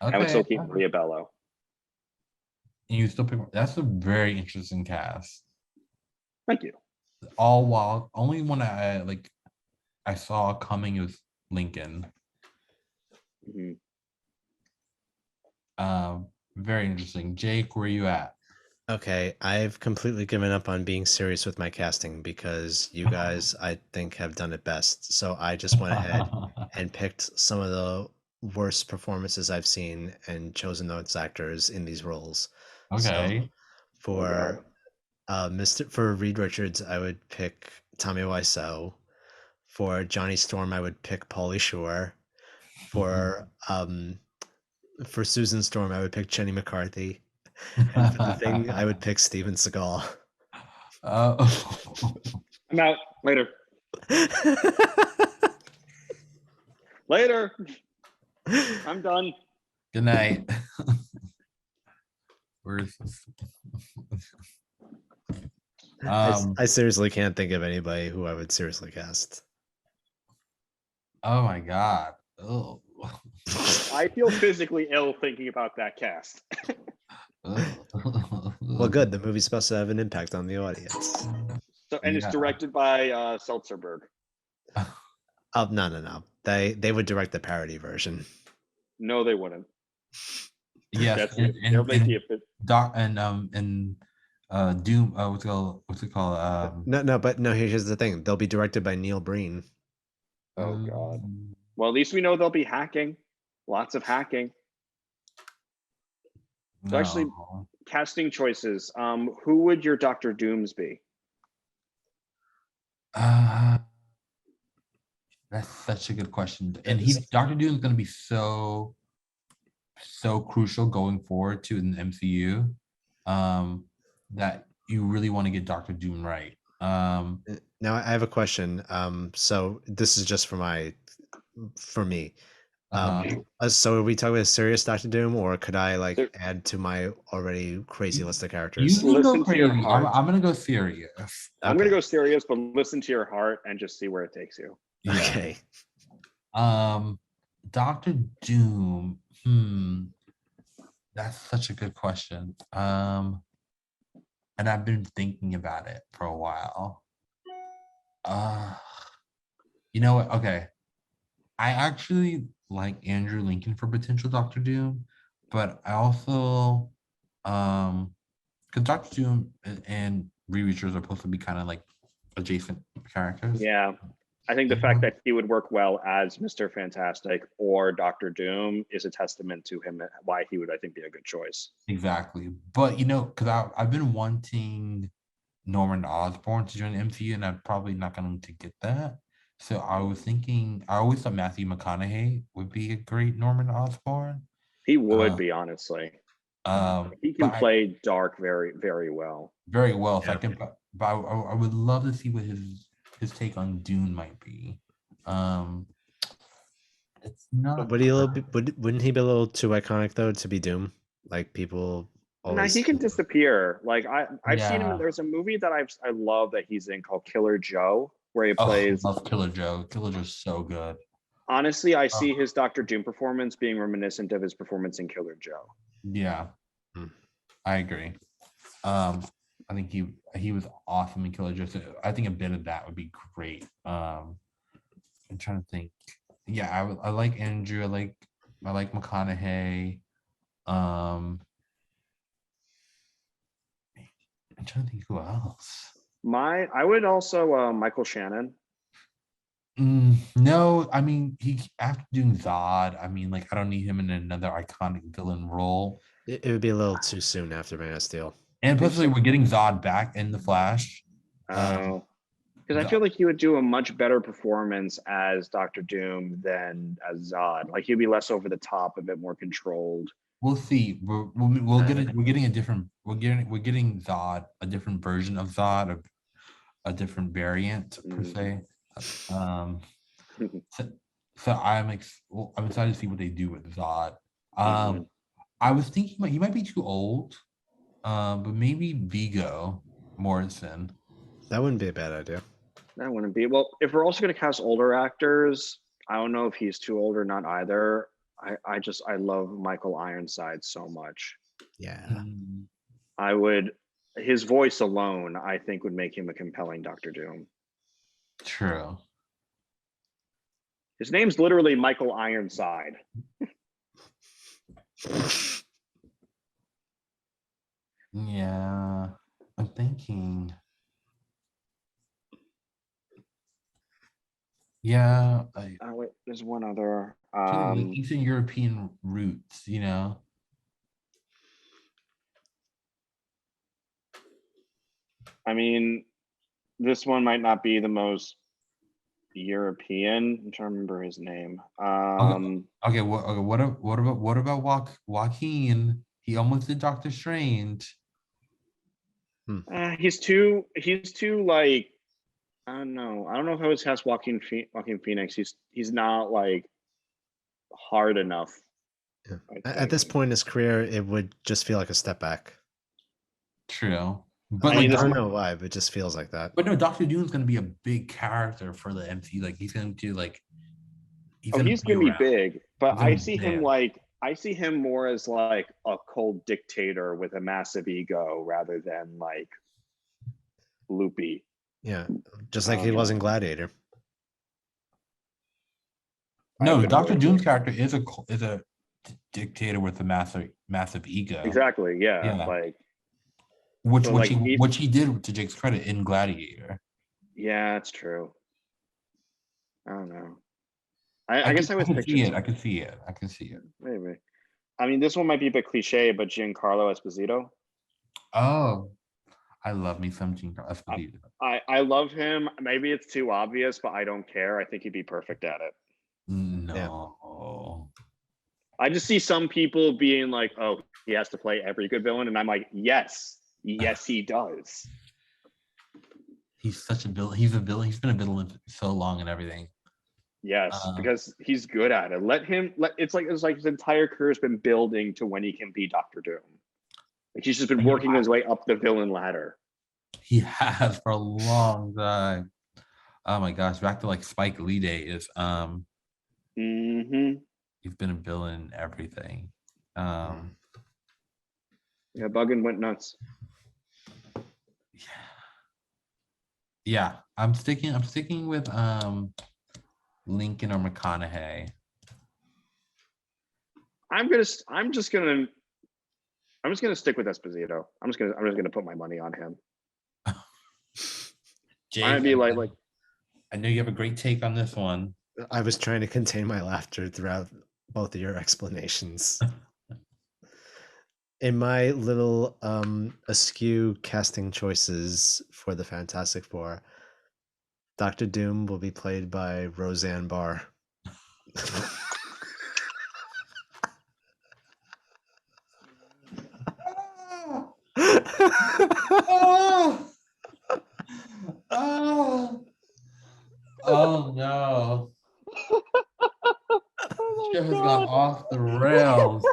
Okay. I would still keep Maria Bello. And you still pick. That's a very interesting cast. Thank you. All while only one I saw coming was Lincoln. Very interesting. Jake, where are you at? Okay, I've completely given up on being serious with my casting because you guys, I think, have done it best. So I just went ahead and picked some of the worst performances I've seen and chosen those actors in these roles. Okay. So for Reed Richards, I would pick Tommy Wiseau. For Johnny Storm, I would pick Pauly Shore. For Susan Storm, I would pick Jenny McCarthy. And for the Thing, I would pick Steven Seagal. I'm out. Later. Later. I'm done. Good night. Where's this? I seriously can't think of anybody who I would seriously cast. Oh my god. Oh. I feel physically ill thinking about that cast. Well, good. The movie's supposed to have an impact on the audience. So, and it's directed by Seltzerberg. Oh, no. They would direct the parody version. No, they wouldn't. Yes, They'll make the and Doom. What's it called? No. Here's the thing: they'll be directed by Neil Breen. Oh God. um, Well, at least we know they'll be hacking. Lots of hacking. So actually, no. casting choices. Who would your Doctor Dooms be? Uh, that's such a good question. And Doctor Doom is going to be so crucial going forward to in the MCU. That you really want to get Doctor Doom right. Now I have a question. So this is just for me. Uh-huh. So are we talking about serious Doctor Doom, or could I like So- add to my already crazy list of You characters? can go Listen to your crazy. heart. I'm gonna go serious. I'm gonna Okay. go serious, but listen to your heart and just see where it takes you. Yeah. Okay. Doctor Doom. That's such a good question. And I've been thinking about it for a while. You know what? Okay. I actually like Andrew Lincoln for potential Doctor Doom, but I also because Doctor Doom and Reachers are supposed to be kind of like adjacent characters. Yeah. I think the fact that he would work well as Mr. Fantastic or Doctor Doom is a testament to him, why he would, I think, be a good choice. Exactly. But you know, because I've been wanting Norman Osborn to join the MCU, and I'm probably not going to get that. So I was thinking, I always thought Matthew McConaughey would be a great Norman Osborn. He would Uh, be, honestly. He can but play dark very, very well. very well. So I Yeah. can, but I would love to see what his take on Dune might be. It's not. Wouldn't he be a little too iconic though to be Doom? Like people Now always. he can disappear. Like I've seen him. Yeah. There's a movie that I love that he's in called Killer Joe, where he Oh, plays. love Killer Joe. Killer Joe's so good. Honestly, I see Oh, his Doctor Doom performance being reminiscent of his performance in Killer Joe. yeah, Hmm. I agree. I think he was awesome in Killer Joe. So I think a bit of that would be great. I'm trying to think. Yeah, I like Andrew. I like McConaughey. I'm trying to think who else. I would also Michael Shannon. No, I mean he after doing Zod. I mean, like I don't need him in another iconic villain role. It would be a little too soon after Man of Steel. And think plus, so. we're getting Zod back in the Flash. Because I feel like he would do a much better performance as Doctor Doom than as Zod. Like he'd be less over the top, a bit more controlled. We'll see. We're getting a different. We're getting Zod, a different version of Zod, a different variant per se. So, I'm excited to see what they do with Zod. I was thinking he might be too old, but maybe Vigo Morrison. That wouldn't be a bad idea. That wouldn't be. Well, if we're also going to cast older actors, I don't know if he's too old or not either. I love Michael Ironside so much. Yeah. His voice alone, I think, would make him a compelling Doctor Doom. True. His name's literally Michael Ironside. Yeah, I'm thinking. Yeah, Wait, there's one other. Eastern European roots, you know. I mean, this one might not be the most European. I'm trying to remember his name. Okay, what about Joaquin? He almost did Doctor Strange. He's too like, I don't know. I don't know if I would cast Joaquin Phoenix. He's not like hard enough. Yeah. At this point in his career, it would just feel like a step back. True, but I don't know why, but it just feels like that. But no, Doctor Doom's going to be a big character for the MCU. Like he's going to like. He's going to be big, but I see him more as like a cold dictator with a massive ego rather than like loopy. Yeah, just like he was in Gladiator. No, Doctor Doom's character is a dictator with a massive ego. Exactly. Yeah. Like Which So, which like, he which he did to Jake's credit in Gladiator. yeah, it's true. I don't know. I guess I was can picturing see it. I can see it. I can see it. maybe. I mean, this one might be a bit cliche, but Giancarlo Esposito. Oh, I love me some Giancarlo Esposito. I love him. Maybe it's too obvious, but I don't care. I think he'd be perfect at it. No. I just see some people being like, "Oh, he has to play every good villain," and I'm like, "Yes, he does." He's such a villain. He's a villain. He's been a villain for so long and everything. Yes, because he's good at it. It's like his entire career has been building to when he can be Doctor Doom. Like, he's just been working his way up the villain ladder. He has for a long time. Oh my gosh, back to like Spike Lee days. He's been a villain in everything. Yeah, Buggin went nuts. Yeah, I'm sticking with Lincoln or McConaughey. I'm just gonna stick with Esposito. I'm just gonna put my money on him. Jake, I'm gonna be like I know you have a great take on this one. I was trying to contain my laughter throughout both of your explanations. In my little askew casting choices for the Fantastic Four, Doctor Doom will be played by Roseanne Barr. Oh no. Shit has gone off the rails.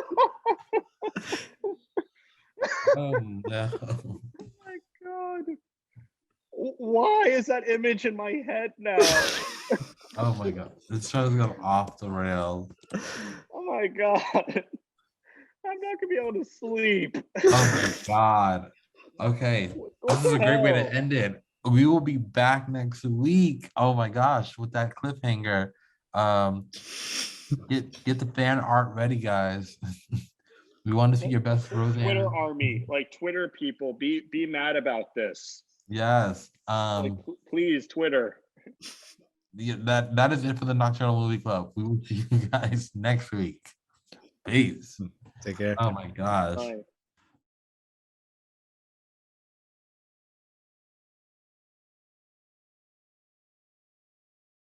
Oh no. Oh my god. Why is that image in my head now? Oh my god. This show has gone off the rails. Oh my god. I'm not gonna be able to sleep. Oh my god. Okay. This is a great way to end it. We will be back next week. Oh my gosh, with that cliffhanger. Get the fan art ready, guys. We want to see your best Roseanne. Twitter army, like Twitter people, be mad about this. Yes. Like, please, Twitter. That is it for the Nocturnal Movie Club. We will see you guys next week. Peace. Take care. Oh my gosh. Bye.